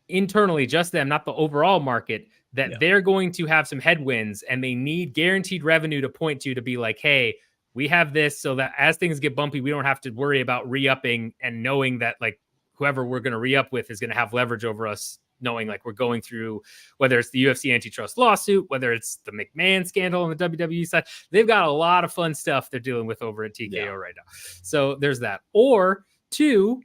internally, just them, not the overall market, that they're going to have some headwinds and they need guaranteed revenue to point to be like, hey, we have this so that as things get bumpy, we don't have to worry about re-upping and knowing that like whoever we're going to re-up with is going to have leverage over us, knowing like we're going through whether it's the UFC antitrust lawsuit, whether it's the McMahon scandal on the WWE side. They've got a lot of fun stuff they're dealing with over at TKO right now. So there's that. Or two,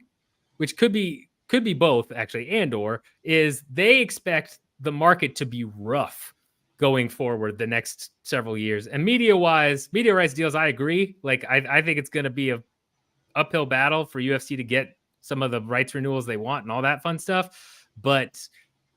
which could be both actually, and or is they expect the market to be rough going forward the next several years. And media rights deals, I agree. Like I think it's going to be a uphill battle for UFC to get some of the rights renewals they want and all that fun stuff. But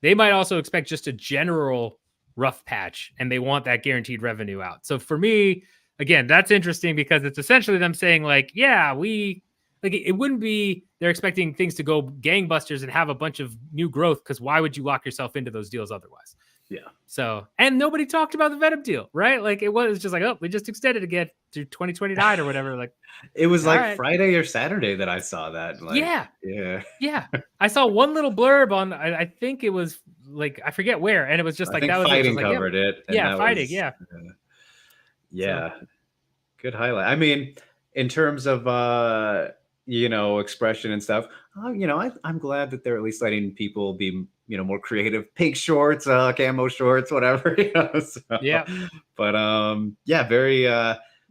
they might also expect just a general rough patch, and they want that guaranteed revenue out. So for me, again, that's interesting because it's essentially them saying like, yeah, it wouldn't be they're expecting things to go gangbusters and have a bunch of new growth, because why would you lock yourself into those deals otherwise? Yeah. So, and nobody talked about the Venom deal, right? Like it was just like, oh, we just extended again to 2029 or whatever. Like it was like Friday or Saturday that I saw that. Like, yeah. I saw one little blurb on, I think it was like, I forget where, and it was just like that was Fighting like, covered it. And yeah, Fighting, so. Good highlight. I mean, in terms of expression and stuff, I'm glad that they're at least letting people be more creative. Pink shorts, camo shorts, whatever. So, but very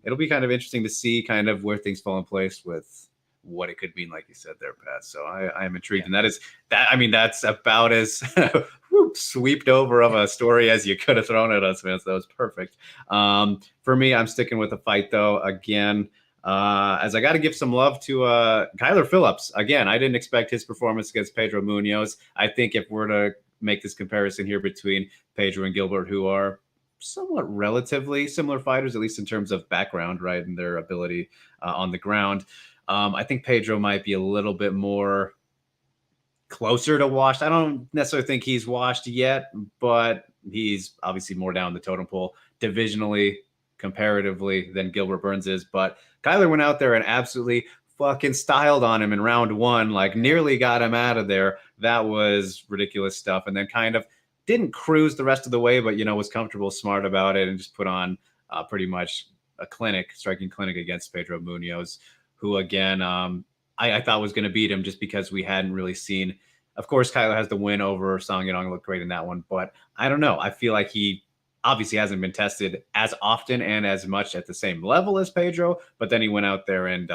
it'll be kind of interesting to see kind of where things fall in place with what it could mean, like you said there, Pat. So I am intrigued, and that's about as sweeped over of a story as you could have thrown at us, man. So that was perfect. For me, I'm sticking with the fight though. Again, as I got to give some love to Kyler Phillips. Again, I didn't expect his performance against Pedro Munoz. I think if we're to make this comparison here between Pedro and Gilbert, who are somewhat relatively similar fighters, at least in terms of background, right, and their ability on the ground. I think Pedro might be a little bit more closer to washed. I don't necessarily think he's washed yet, but he's obviously more down the totem pole divisionally, comparatively, than Gilbert Burns is. But Kyler went out there and absolutely fucking styled on him in round one, like nearly got him out of there. That was ridiculous stuff. And then kind of didn't cruise the rest of the way, but, was comfortable, smart about it, and just put on pretty much a striking clinic against Pedro Munoz, who, again, I thought was going to beat him just because we hadn't really seen. Of course, Kyler has the win over Song Yadong, looked great in that one, but I don't know. I feel like he obviously hasn't been tested as often and as much at the same level as Pedro, but then he went out there and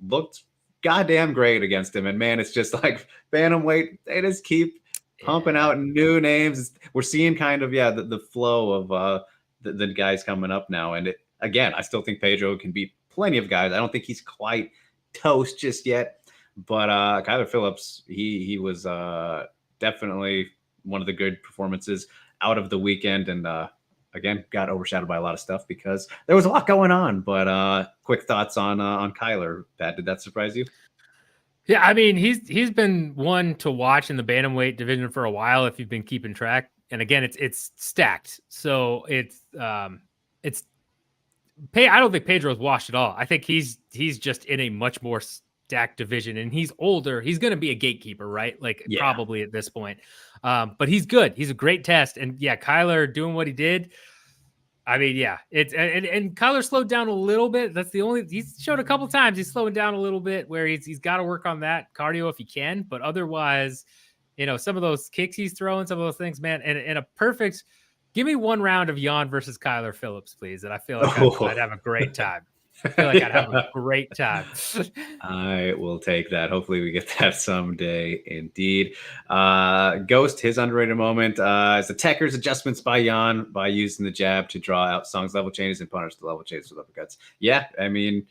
looked goddamn great against him. And man, it's just like bantamweight, they just keep pumping out new names. We're seeing kind of the flow of the guys coming up now. And again, I still think Pedro can beat plenty of guys. I don't think he's quite toast just yet, but Kyler Phillips, he was definitely one of the good performances out of the weekend, and again got overshadowed by a lot of stuff because there was a lot going on. But quick thoughts on Kyler. Pat, did that surprise you? Yeah, I mean, he's been one to watch in the bantamweight division for a while if you've been keeping track. And again, it's stacked, so I don't think Pedro's washed at all. I think he's just in a much more stacked division, and he's older. He's going to be a gatekeeper, right? Probably at this point. But he's good. He's a great test. And Kyler doing what he did. I mean, it's and Kyler slowed down a little bit. That's he's showed a couple times he's slowing down a little bit where he's got to work on that cardio if he can. But otherwise, some of those kicks he's throwing, some of those things, man, and in a perfect. Give me one round of Jan versus Kyler Phillips, please. And I feel like I'd have a great time. I feel like I'd have a great time. I will take that. Hopefully we get that someday indeed. Ghost, his underrated moment is the Tekker's adjustments by Jan by using the jab to draw out Song's level changes and punish the level changes with uppercuts. Yeah, I mean,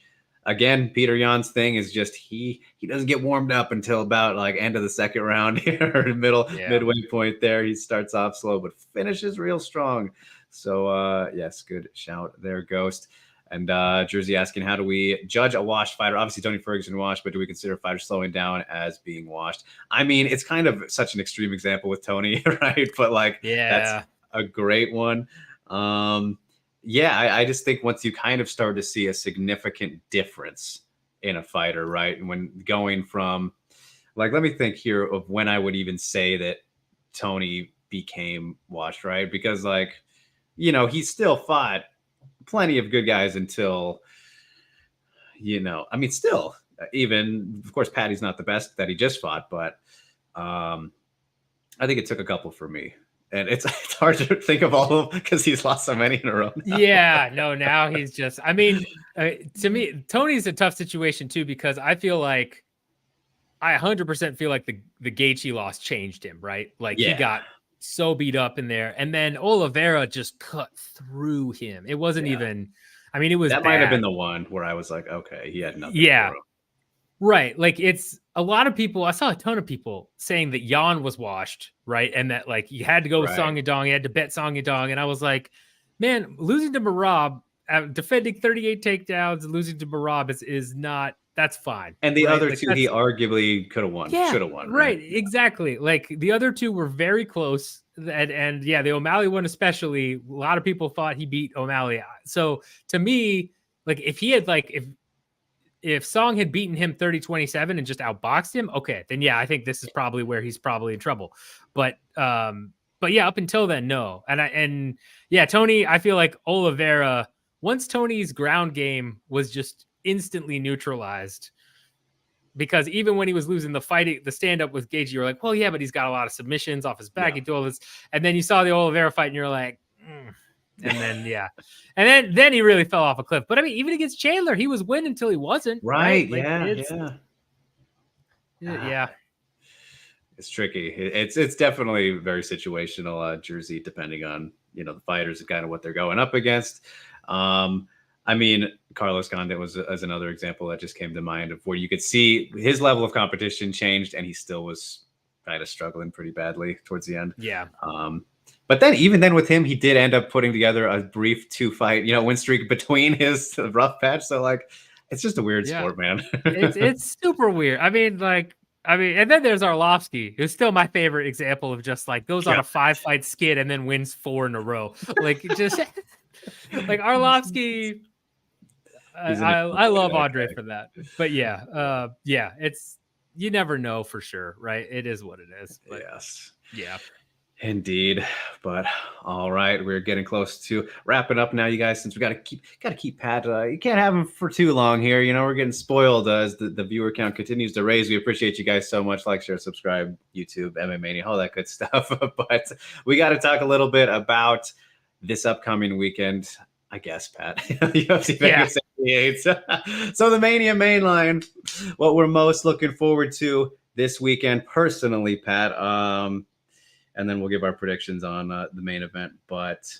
again, Peter Jan's thing is just he doesn't get warmed up until about like end of the second round here, or midway point there. He starts off slow but finishes real strong. So yes, good shout there, Ghost. And Jersey asking, how do we judge a washed fighter? Obviously, Tony Ferguson washed, but do we consider fighters slowing down as being washed? I mean, it's kind of such an extreme example with Tony, right? But like, that's a great one. Yeah, I just think once you kind of start to see a significant difference in a fighter, right? And when going from, like, let me think here of when I would even say that Tony became washed, right? Because, like, you know, he still fought plenty of good guys until, you know, I mean, still, even, of course, Patty's not the best that he just fought, but I think it took a couple for me. And it's hard to think of all of them because he's lost so many in a row now. Yeah, no, now he's just, I mean, to me, Tony's a tough situation too, because I feel like, I 100% feel like the Gaethje loss changed him, right? Like he got so beat up in there, and then Oliveira just cut through him. It wasn't even, I mean, it was that bad. might have been the one where I was like, okay, he had nothing. Yeah, right. Like it's a lot of people. I saw a ton of people saying that Jan was washed, right, and that like you had to go with Song Yadong, you had to bet Song Yadong, and I was like, man, losing to Marab, defending 38 takedowns, losing to Marab is not. That's fine. And the other two, he arguably could have won. Should have won. Right. Exactly. Like the other two were very close. And yeah, the O'Malley one especially, a lot of people thought he beat O'Malley. So to me, like if he had like if Song had beaten him 30-27 and just outboxed him, okay, then yeah, I think this is probably where he's probably in trouble. But yeah, up until then, no. And yeah, Tony, I feel like Oliveira, once Tony's ground game was just instantly neutralized, because even when he was losing the fight, the stand-up with Gaethje, you're like, well, yeah, but he's got a lot of submissions off his back. He did all this, and then you saw the Oliveira fight, and you're like, and then and then he really fell off a cliff. But I mean, even against Chandler, he was winning until he wasn't. Right? Like, yeah. It's tricky. It's definitely very situational, Jersey, depending on, you know, the fighters and kind of what they're going up against. I mean, Carlos Condit was as another example that just came to mind of where you could see his level of competition changed, and he still was kind of struggling pretty badly towards the end. Yeah. But then even then with him, he did end up putting together a brief 2-fight, you know, win streak between his rough patch. So like, it's just a weird sport, man. it's super weird. I mean, and then there's Arlovsky, who's still my favorite example of just like goes on a 5-fight skid and then wins 4 in a row. Like just like Arlovsky. I love Andre for that. But yeah, it's, you never know for sure, right? It is what it is. But yes. Yeah. Indeed. But all right, we're getting close to wrapping up now, you guys, since we got to keep Pat. You can't have him for too long here. You know, we're getting spoiled as the viewer count continues to raise. We appreciate you guys so much. Like, share, subscribe, YouTube, MMA Mania, all that good stuff. But we got to talk a little bit about this upcoming weekend, I guess, Pat. UFC Vegas 88. So the Mania mainline, what we're most looking forward to this weekend personally, Pat. And then we'll give our predictions on the main event. But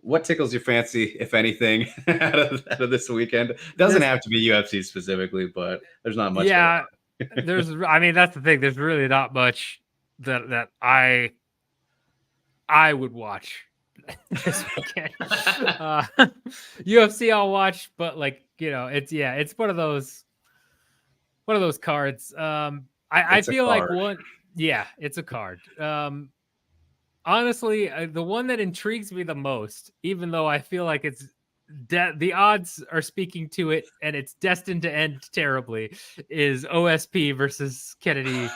what tickles your fancy, if anything, out of this weekend? Doesn't have to be UFC specifically, but there's not much. Yeah, I mean, that's the thing. There's really not much that I would watch this weekend. UFC I'll watch, but like, you know, it's one of those cards. I feel like one. Yeah, it's a card. Honestly, the one that intrigues me the most, even though I feel like it's the odds are speaking to it and it's destined to end terribly, is OSP versus Kennedy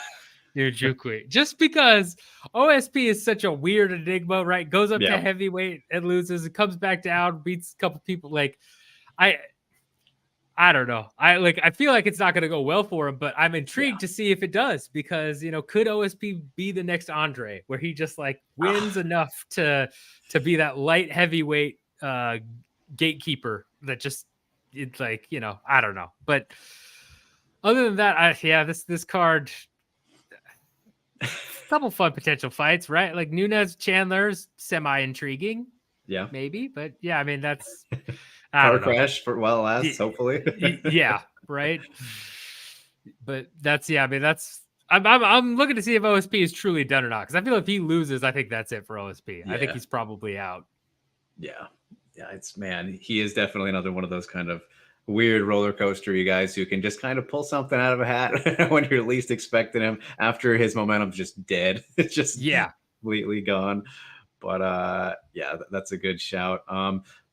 Nzechukwu. Just because OSP is such a weird enigma, right? Goes up to heavyweight and loses, it comes back down, beats a couple people. Like, I don't know. I feel like it's not going to go well for him, but I'm intrigued to see if it does, because, you know, could OSP be the next Andre, where he just like wins enough to be that light heavyweight gatekeeper that just, it's like, you know, I don't know. But other than that, this card, a couple fun potential fights, right? Like Nunes Chandler's semi intriguing. Yeah, maybe, but yeah, I mean, that's car crash for while it lasts, hopefully. Yeah, right. But that's I'm looking to see if OSP is truly done or not, because I feel if he loses, I think that's it for OSP. I think he's probably out. Yeah. Yeah, he is definitely another one of those kind of weird roller coaster you guys who can just kind of pull something out of a hat when you're least expecting him after his momentum's just dead. It's just Yeah. completely gone. But yeah, that's a good shout.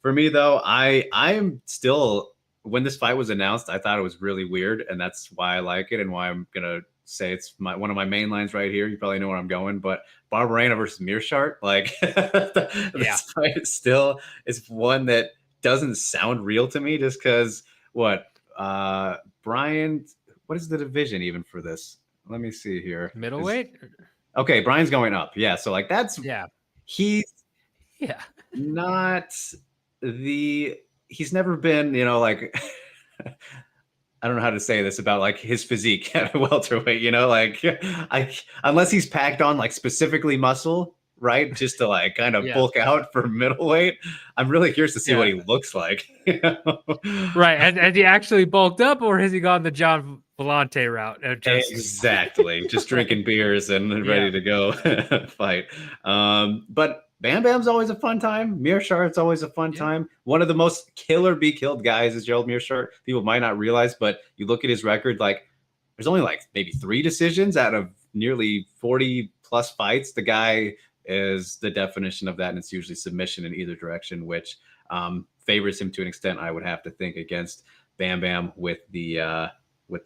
For me though, I'm still, when this fight was announced, I thought it was really weird, and that's why I like it and why I'm gonna say it's one of my main lines right here. You probably know where I'm going, but Barberena versus Mearshart, like Yeah. this fight still is one that doesn't sound real to me, just because what Brian, what is the division even for this? Let me see here. Middleweight? Okay, Brian's going up. Yeah, so like that's Yeah. he's Yeah. not the he's never been, like I don't know how to say this about like his physique at welterweight, like unless he's packed on like specifically muscle, right? Just to like kind of Yeah. bulk out for middleweight. I'm really curious to see what he looks like. Right. Has he actually bulked up, or has he gone the John Volante route? Exactly. Just drinking beers and ready to go fight. But Bam Bam's always a fun time. Mearshart always a fun time. One of the most killer be killed guys is Gerald Mearshart. People might not realize, but you look at his record, like there's only like maybe 3 decisions out of nearly 40 plus fights. The guy is the definition of that, and it's usually submission in either direction, which favors him to an extent, I would have to think, against Bam Bam with the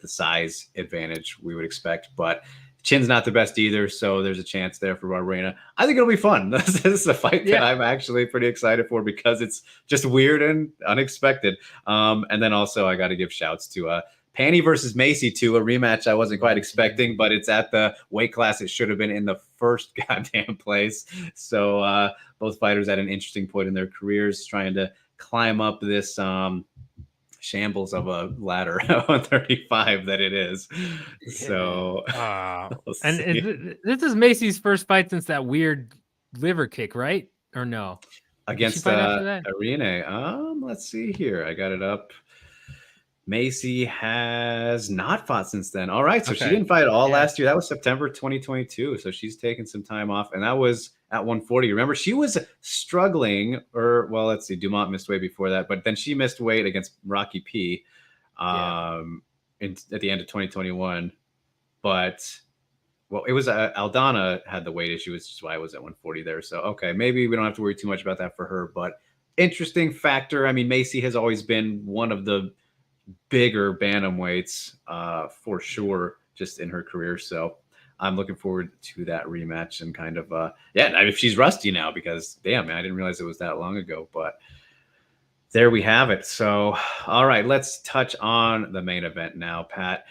size advantage we would expect. But chin's not the best either, so there's a chance there for Barberena. I think it'll be fun. This is a fight that I'm actually pretty excited for because it's just weird and unexpected. And then also I got to give shouts to Panny versus Macy, too, a rematch I wasn't quite expecting, but it's at the weight class it should have been in the first goddamn place. So both fighters at an interesting point in their careers, trying to climb up this shambles of a ladder 135 that it is. So and this is Macy's first fight since that weird liver kick, right? Or no? Against Arena. Let's see here. I got it up. Macy has not fought since then. All right, so she didn't fight at all last year. That was September 2022. So she's taken some time off, and that was at 140. Remember, she was struggling, let's see, Dumont missed weight before that, but then she missed weight against Rocky P at the end of 2021. But it was Aldana had the weight issue, which is why I was at 140 there. So okay, maybe we don't have to worry too much about that for her. But interesting factor. I mean, Macy has always been one of the bigger bantamweights for sure, just in her career. So I'm looking forward to that rematch and kind of if she's rusty now, because damn, man, I didn't realize it was that long ago. But there we have it. So all right, let's touch on the main event now, Pat.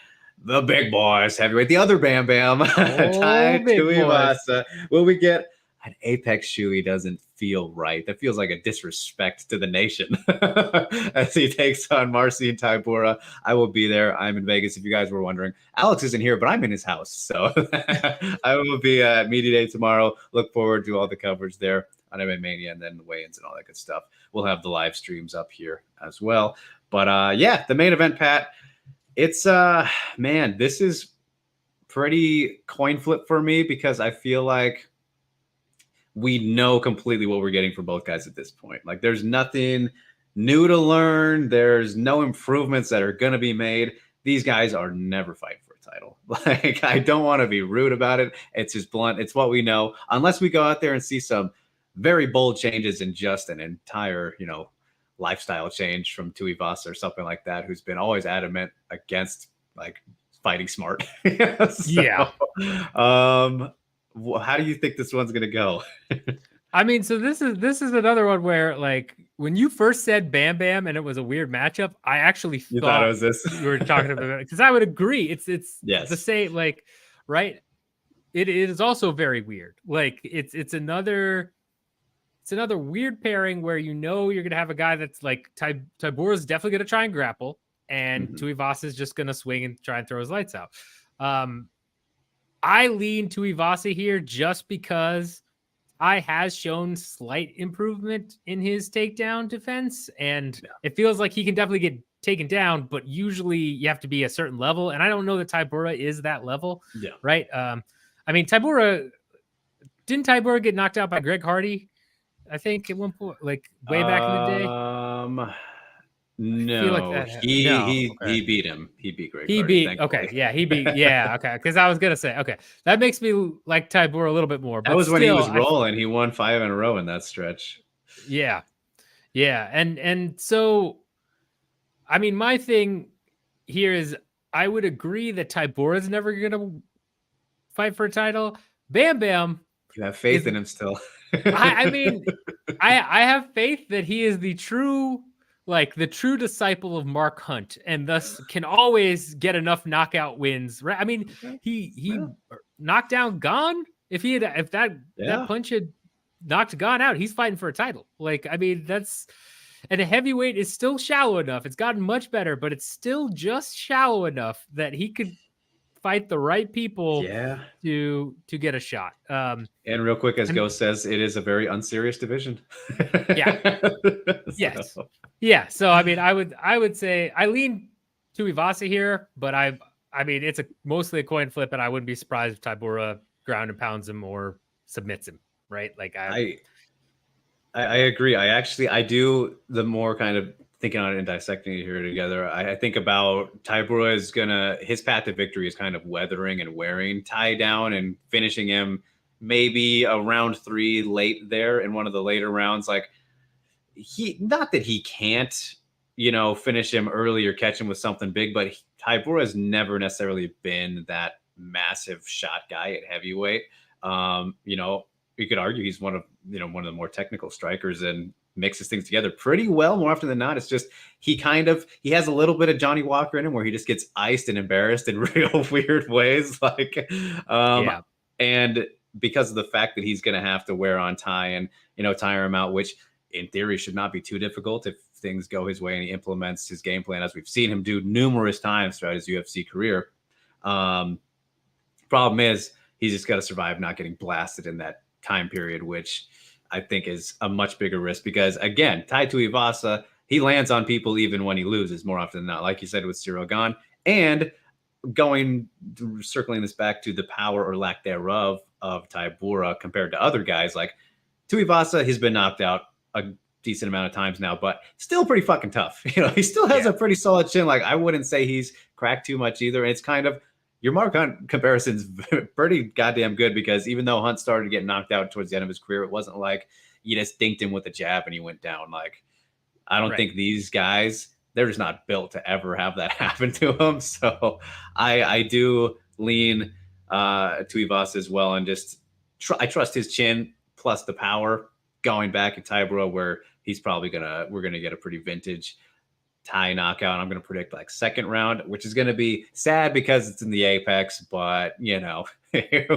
The big boys heavyweight, the other Bam Bam, Tuivasa. Will we get an Apex shoe? He doesn't feel right. That feels like a disrespect to the nation as he takes on Marcy and Tybura. I will be there. I'm in Vegas, if you guys were wondering. Alex isn't here, but I'm in his house. So I will be at Media Day tomorrow. Look forward to all the coverage there on MMA Mania and then the weigh-ins and all that good stuff. We'll have the live streams up here as well. But the main event, Pat, it's man, this is pretty coin flip for me because I feel like we know completely what we're getting from both guys at this point. Like there's nothing new to learn. There's no improvements that are going to be made. These guys are never fighting for a title. Like I don't want to be rude about it. It's just blunt. It's what we know. Unless we go out there and see some very bold changes in just an entire, lifestyle change from Tuivasa or something like that, who's been always adamant against like fighting smart. How do you think this one's gonna go? I mean, so this is another one where like when you first said Bam Bam and it was a weird matchup, I actually thought it was this. You were talking about it, because I would agree. It's yes. the same, like, right? It is also very weird. Like it's another weird pairing where you're gonna have a guy that's like Tybura is definitely gonna try and grapple, and Tuivasa is just gonna swing and try and throw his lights out. I lean Tuivasa here just because I has shown slight improvement in his takedown defense, and it feels like he can definitely get taken down, but usually you have to be a certain level, and I don't know that Tybura is that level. Right? I mean, didn't Tybura get knocked out by Greg Hardy I think at one point, like way back in the day. I feel like No, that. No, okay. he beat him. He beat Greg He Hardy, beat. thankfully. Okay, yeah, he beat. Yeah, okay. Because I was gonna say, okay, that makes me like Tybura a little bit more, That but was when he still, was rolling. He won 5 in a row in that stretch. yeah, yeah, and so, I mean, my thing here is, I would agree that Tybura is never gonna fight for a title. Bam Bam You have is. faith in him still. I mean, I have faith that he is the true disciple of Mark Hunt, and thus can always get enough knockout wins. Right? I mean, Okay. he knocked down Gone. If that punch had knocked Gone out, he's fighting for a title. Like, I mean, and a heavyweight is still shallow enough. It's gotten much better, but it's still just shallow enough that he could fight the right people to get a shot. And real quick, as Ghost says, it is a very unserious division. Yeah. Yes. Yeah. So I mean, I would say I lean Tuivasa here, but I mean, it's mostly a coin flip, and I wouldn't be surprised if Tybura ground and pounds him or submits him. Right? Like I agree. I do, the more kind of thinking on it and dissecting it here together, I think about Tybura is his path to victory is kind of weathering and wearing Ty down and finishing him maybe a round 3 late there in one of the later rounds. Like, not that he can't, finish him early or catch him with something big, but Tybura has never necessarily been that massive shot guy at heavyweight. You could argue he's one of the more technical strikers and mixes things together pretty well more often than not. It's just he has a little bit of Johnny Walker in him where he just gets iced and embarrassed in real weird ways. Like, and because of the fact that he's going to have to wear on Ty and tire him out, which in theory should not be too difficult if things go his way and he implements his game plan, as we've seen him do numerous times throughout his UFC career. Problem is, he's just got to survive not getting blasted in that time period, which I think is a much bigger risk because, again, Tai Tuivasa, he lands on people even when he loses more often than not, like you said with Cyril Gane. And circling this back to the power or lack thereof of Tybura compared to other guys, like Tuivasa, he's been knocked out a decent amount of times now, but still pretty fucking tough. He still has a pretty solid chin. Like, I wouldn't say he's cracked too much either. And it's kind of, your Mark Hunt comparison's pretty goddamn good because even though Hunt started to get knocked out towards the end of his career, it wasn't like you just dinked him with a jab and he went down. Like, I don't think these guys, they're just not built to ever have that happen to them. So I do lean Tuivasa as well, and just I trust his chin plus the power going back at Tybura, where he's probably we're gonna get a pretty vintage Ty knockout. I'm gonna predict like second round, which is gonna be sad because it's in the Apex, but here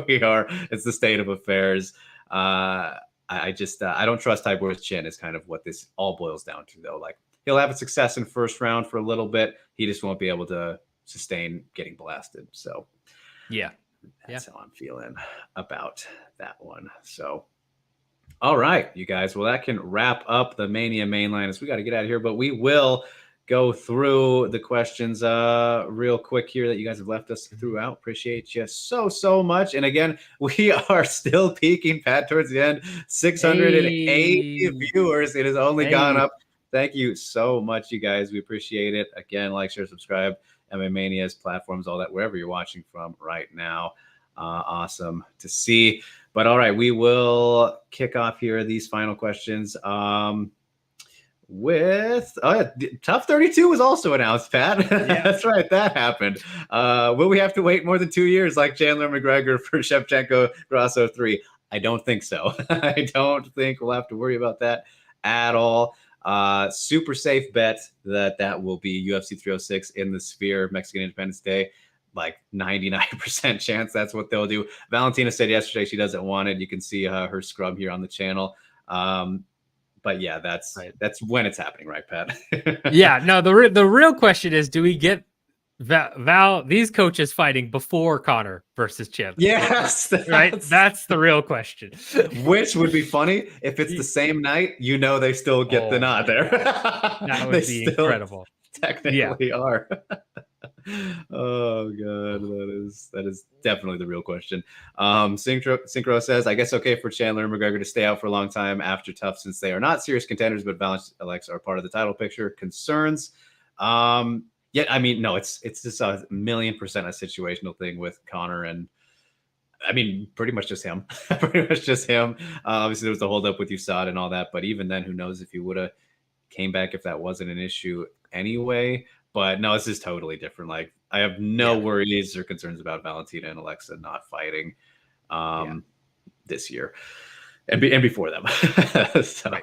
we are. It's the state of affairs. I don't trust Tybura's chin is kind of what this all boils down to, though. Like, he'll have a success in first round for a little bit. He just won't be able to sustain getting blasted. So that's how I'm feeling about that one. So, all right, you guys. Well, that can wrap up the Mania mainline as we got to get out of here, but we will go through the questions real quick here that you guys have left us throughout. Appreciate you so much. And again, we are still peaking, Pat, towards the end. 680 viewers. It has only gone up. Thank you so much, you guys. We appreciate it. Again, like, share, subscribe, MMA Mania's platforms, all that, wherever you're watching from right now. Awesome to see. But all right, we will kick off here these final questions. With Tough 32 was also announced, Pat. That's right, that happened. Will we have to wait more than 2 years like Chandler McGregor for Shevchenko Grasso 3? I don't think so. I don't think we'll have to worry about that at all. Super safe bet that will be UFC 306 in the Sphere Mexican Independence Day. Like 99% chance that's what they'll do. Valentina said yesterday she doesn't want it. You can see her scrub here on the channel. But yeah, that's when it's happening, right, Pat? No, the real question is, do we get Val these coaches fighting before Conor versus Chip? Yes, that's the real question. Which would be funny if it's the same night. They still get the nod there. That would be incredible. Technically are. Oh god, that is definitely the real question. Synchro says, I guess okay for Chandler and McGregor to stay out for a long time after tough, since they are not serious contenders, but Valance Alex are part of the title picture. Concerns. Yeah, I mean, no, it's just a million percent a situational thing with Connor, and I mean, pretty much just him. Pretty much just him. Obviously, there was the holdup with USADA and all that, but even then, who knows if he would have came back if that wasn't an issue anyway. But no, this is totally different. Like, I have no worries or concerns about Valentina and Alexa not fighting this year and before them. So, right.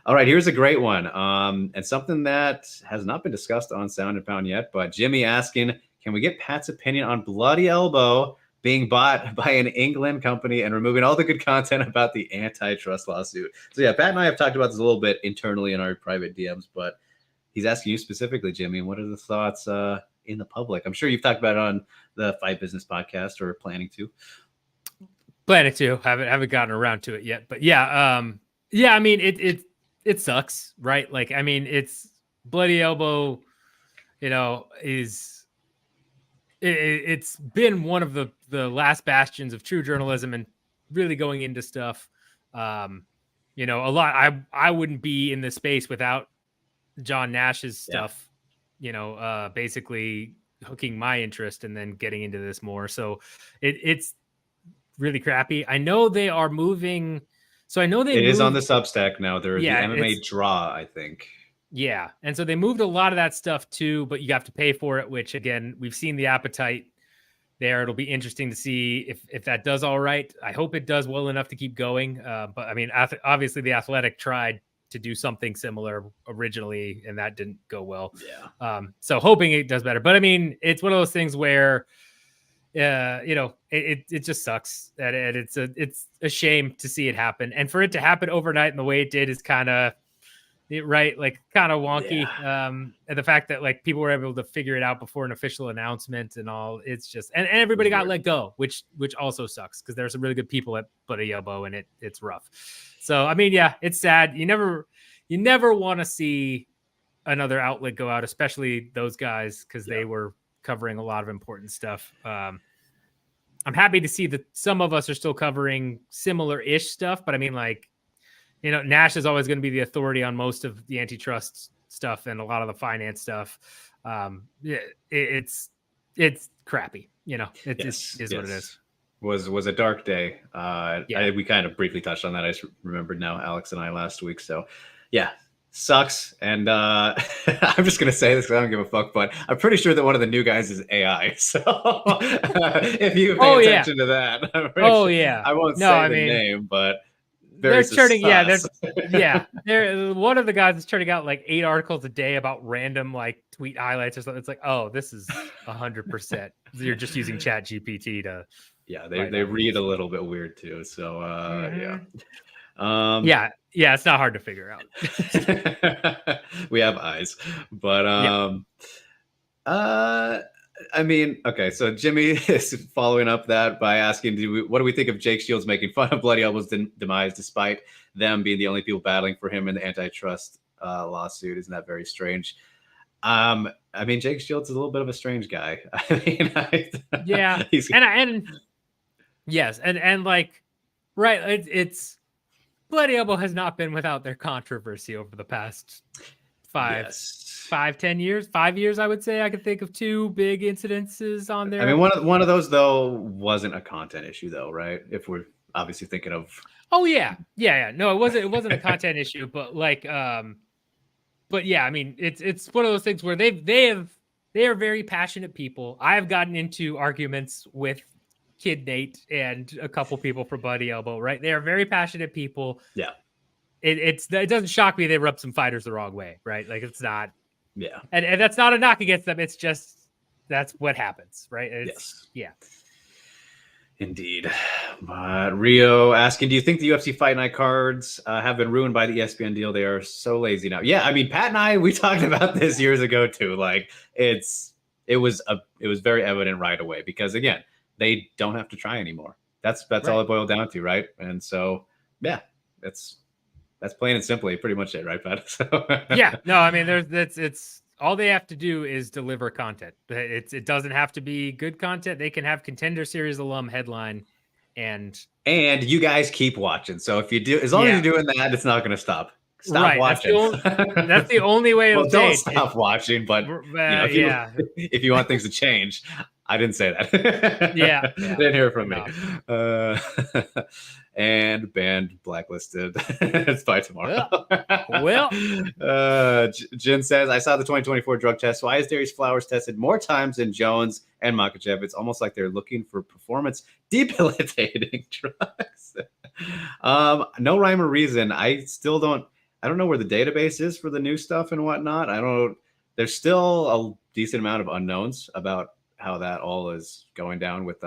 All right, here's a great one. And something that has not been discussed on Sound and Pound yet, but Jimmy asking, can we get Pat's opinion on Bloody Elbow being bought by an England company and removing all the good content about the antitrust lawsuit? So yeah, Pat and I have talked about this a little bit internally in our private DMs, but he's asking you specifically, Jimmy, what are the thoughts in the public? I'm sure you've talked about it on the Fight Business podcast, or planning to. Planning to. Haven't gotten around to it yet, but yeah, I mean, it sucks, right? Like, I mean, it's Bloody Elbow, you know, it's been one of the last bastions of true journalism and really going into stuff. You know, a lot. I wouldn't be in this space without John Nash's stuff. You know, basically hooking my interest and then getting into this more. So it's really crappy. I know they are moving. So I know it is on the Substack now. They're the MMA draw, I think. Yeah. And so they moved a lot of that stuff too, but you have to pay for it, which again, we've seen the appetite there. It'll be interesting to see if that does all right. I hope it does well enough to keep going. But I mean, obviously the Athletic tried to do something similar originally, and that didn't go well. Yeah. So hoping it does better. But I mean, it's one of those things where you know, it just sucks that it's a shame to see it happen. And for it to happen overnight and the way it did is kind of right, like kind of wonky. And the fact that like people were able to figure it out before an official announcement and all, it's just and everybody got let go, which also sucks because there's some really good people at Bloody Elbow and it's rough. So I mean, yeah, it's sad. You never want to see another outlet go out, especially those guys, because they were covering a lot of important stuff. I'm happy to see that some of us are still covering similar-ish stuff, but I mean, like, you know, Nash is always going to be the authority on most of the antitrust stuff and a lot of the finance stuff. It's crappy, you know. It is what it is. Was a dark day. We kind of briefly touched on that. I just remembered now, Alex and I last week. So, yeah, sucks. And I'm just gonna say this because I don't give a fuck. But I'm pretty sure that one of the new guys is AI. So if you pay attention to that, I won't say the name, but. They're turning, they're one of the guys is turning out like 8 articles a day about random like tweet highlights or something. It's like, oh, this is 100%. You're just using Chat GPT to. Yeah, they read a little bit weird too. So it's not hard to figure out. We have eyes, but I mean, okay, so Jimmy is following up that by asking, what do we think of Jake Shields making fun of Bloody Elbow's demise, despite them being the only people battling for him in the antitrust lawsuit? Isn't that very strange? I mean, Jake Shields is a little bit of a strange guy. I mean, yes, and like, right, it's Bloody Elbow has not been without their controversy over the past 10 years, 5 years, I would say. I could think of 2 big incidences on there. I mean, one of those though wasn't a content issue though, right? If we're obviously thinking of. Oh yeah. No, it wasn't a content issue, but like, but yeah, I mean, it's one of those things where they are very passionate people. I have gotten into arguments with Kid Nate and a couple people from Bloody Elbow, right? They are very passionate people. Yeah. It doesn't shock me they rub some fighters the wrong way, right? Like it's not. Yeah. And that's not a knock against them. It's just that's what happens, right? Yes. Yeah. Indeed. But Rio asking, do you think the UFC Fight Night cards have been ruined by the ESPN deal? They are so lazy now. Yeah, I mean, Pat and I, we talked about this years ago too. Like it was very evident right away because again, they don't have to try anymore. That's right. All it boiled down to, right? And so yeah, that's plain and simply pretty much it, right, Pat? So, yeah, no, I mean, it's all they have to do is deliver content. It doesn't have to be good content. They can have Contender Series alum headline, and you guys keep watching. So if you do, as long as you're doing that, it's not going to stop. Stop watching. That's the only way it'll change. Don't stop watching. But if you want things to change, I didn't say that. Didn't hear it from me. And banned, blacklisted. It's by tomorrow. Jin says, I saw the 2024 drug test. Why is Darius Flowers tested more times than Jones and Makhachev? It's almost like they're looking for performance debilitating drugs. No rhyme or reason. I don't know where the database is for the new stuff and whatnot. There's still a decent amount of unknowns about how that all is going down with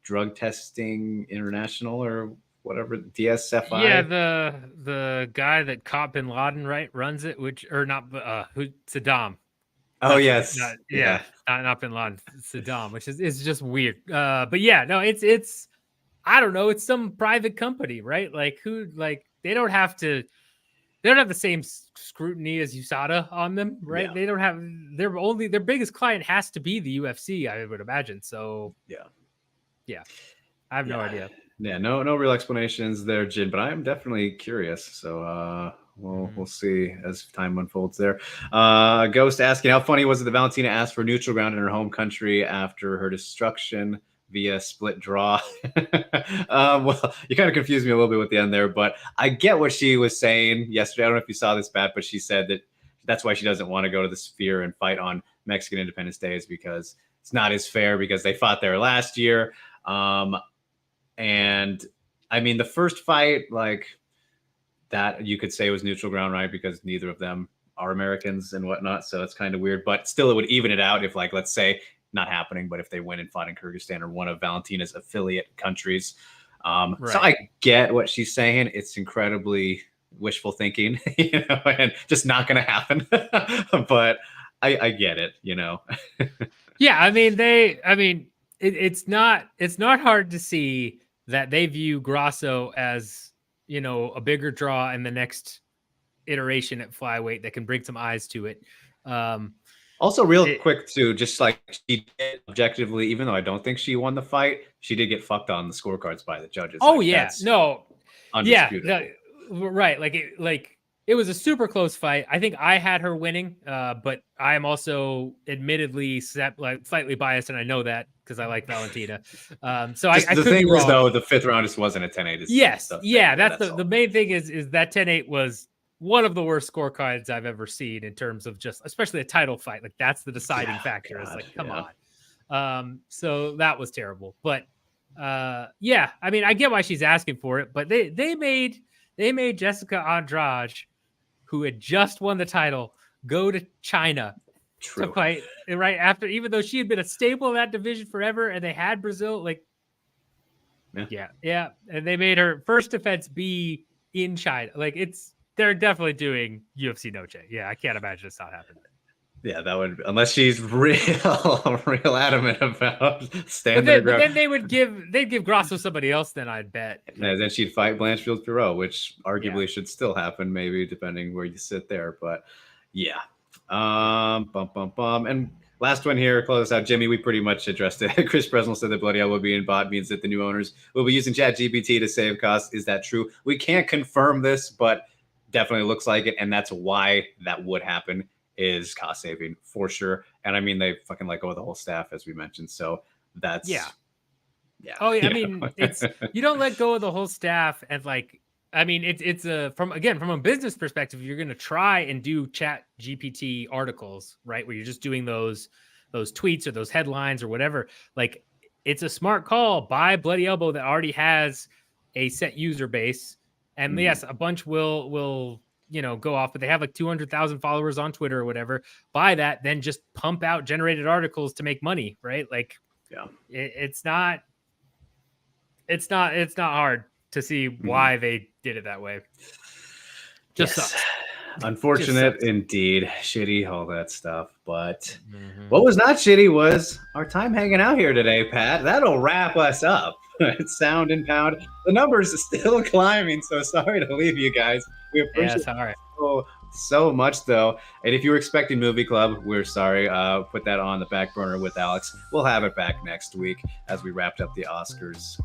Drug Testing International or whatever, DSFI. Yeah, the guy that caught Bin Laden, right, runs it, Saddam. Oh yes, not Bin Laden, Saddam, which is just weird. But yeah, no, it's I don't know, it's some private company, right? Like they don't have the same scrutiny as USADA on them, right? Yeah. They don't have their biggest client has to be the UFC, I would imagine. So yeah, I have no idea. Yeah, no real explanations there, Jin, but I am definitely curious. So we'll see as time unfolds there. Ghost asking, how funny was it that Valentina asked for neutral ground in her home country after her destruction via split draw? Well, you kind of confused me a little bit with the end there, but I get what she was saying yesterday. I don't know if you saw this, Pat, but she said that that's why she doesn't want to go to the Sphere and fight on Mexican Independence Day, is because it's not as fair because they fought there last year. And I mean, the first fight, like that, you could say was neutral ground, right? Because neither of them are Americans and whatnot. So it's kind of weird, but still it would even it out if, like, let's say, not happening, but if they went and fought in Kyrgyzstan or one of Valentina's affiliate countries. Right. So I get what she's saying. It's incredibly wishful thinking, and just not going to happen. But I get it, Yeah, I mean, it's not hard to see that they view Grasso as, a bigger draw in the next iteration at flyweight that can bring some eyes to it. Also, quick too, just like she did objectively, even though I don't think she won the fight, she did get fucked on the scorecards by the judges. Oh, right. Like it was a super close fight. I think I had her winning, but I am also admittedly slightly biased, and I know that because I like Valentina. So I the thing is, though, the fifth round just wasn't a 10-8. Yes, that's the main thing is that 10-8 was one of the worst scorecards I've ever seen in terms of just, especially a title fight. Like that's the deciding factor. God, it's like, come on. So that was terrible. But I mean, I get why she's asking for it, but they made Jessica Andrade, who had just won the title, go to China to fight right after, even though she had been a staple in that division forever, and they had Brazil. Like, yeah, and they made her first defense be in China. Like they're definitely doing UFC Noche. Yeah, I can't imagine it's not happening. Yeah, that would, unless she's real adamant about standing. But then they'd give Grasso somebody else. Then I'd bet. Yeah, then she'd fight Blanchfield-Perot, which arguably should still happen, maybe depending where you sit there. But yeah, and last one here, close out, Jimmy. We pretty much addressed it. Chris Bresnell said that Bloody Elbow being bought means that the new owners will be using ChatGPT to save costs. Is that true? We can't confirm this, but definitely looks like it, and that's why that would happen. Is cost saving for sure. And I mean, they fucking let go of the whole staff, as we mentioned. So that's Oh yeah. I mean, it's, you don't let go of the whole staff. And like, I mean, it's from a business perspective, you're going to try and do Chat GPT articles, right? Where you're just doing those tweets or those headlines or whatever. Like, it's a smart call by Bloody Elbow that already has a set user base. And yes, a bunch will go off, but they have like 200,000 followers on Twitter or whatever. Buy that, then just pump out generated articles to make money, right? Like, it's not hard to see why they did it that way. Just sucks. Unfortunate indeed. Shitty, all that stuff. But what was not shitty was our time hanging out here today, Pat. That'll wrap us up. It's Sound and Pound. The numbers are still climbing, so sorry to leave you guys. We appreciate it so so much, though. And if you were expecting Movie Club, we're sorry. Put that on the back burner with Alex. We'll have it back next week as we wrapped up the Oscars,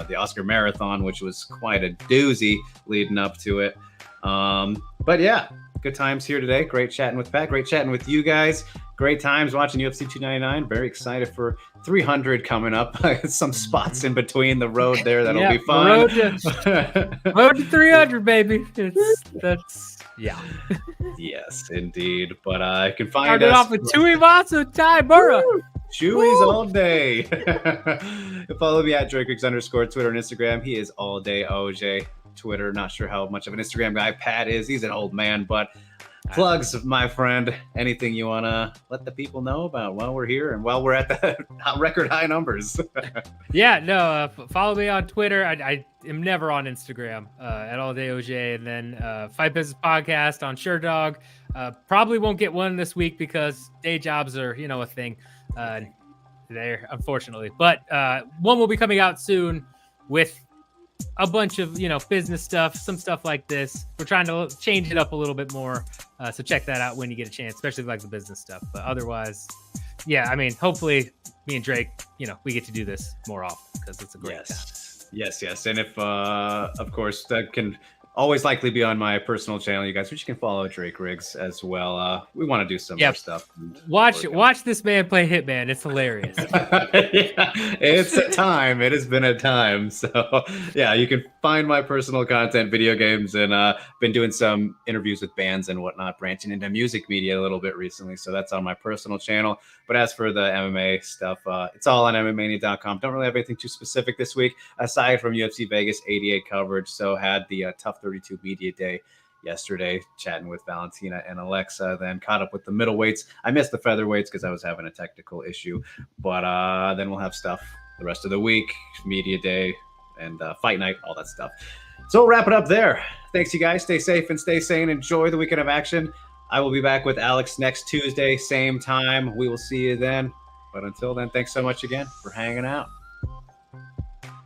the Oscar marathon, which was quite a doozy leading up to it. But yeah, good times here today. Great chatting with Pat. Great chatting with you guys. Great times watching UFC 299. Very excited for 300 coming up. Some spots in between the road there that'll be fun. Road to 300, baby. Yeah. Yes, indeed. But I can find us off with Tuivasa, Tybura. Chewies all day. Follow me at DrakeRiggs _ Twitter and Instagram. He is all day OJ. Twitter, not sure how much of an Instagram guy Pat is. He's an old man, but plugs, my friend. Anything you want to let the people know about while we're here and while we're at the record high numbers? Yeah, no, follow me on Twitter. I am never on Instagram at all day OJ. And then Fight Business Podcast on SureDog. Probably won't get one this week because day jobs are, a thing there, unfortunately. But one will be coming out soon with a bunch of, business stuff, some stuff like this. We're trying to change it up a little bit more. So check that out when you get a chance, especially like the business stuff. But otherwise, yeah, I mean, hopefully me and Drake, we get to do this more often because it's a great time. Yes. And if, of course, that can always likely be on my personal channel, you guys, which you can follow Drake Riggs as well. We want to do some more stuff. Watch this man play Hitman. It's hilarious. Yeah, it's a time. It has been a time. So yeah, you can find my personal content, video games, and been doing some interviews with bands and whatnot, branching into music media a little bit recently. So that's on my personal channel. But as for the MMA stuff, it's all on MMAmania.com. Don't really have anything too specific this week, aside from UFC Vegas 88 coverage. So had the Tough 32 Media Day yesterday, chatting with Valentina and Alexa, then caught up with the middleweights. I missed the featherweights because I was having a technical issue. But then we'll have stuff the rest of the week, Media Day, and Fight Night, all that stuff. So we'll wrap it up there. Thanks, you guys. Stay safe and stay sane. Enjoy the weekend of action. I will be back with Alex next Tuesday, same time. We will see you then. But until then, thanks so much again for hanging out.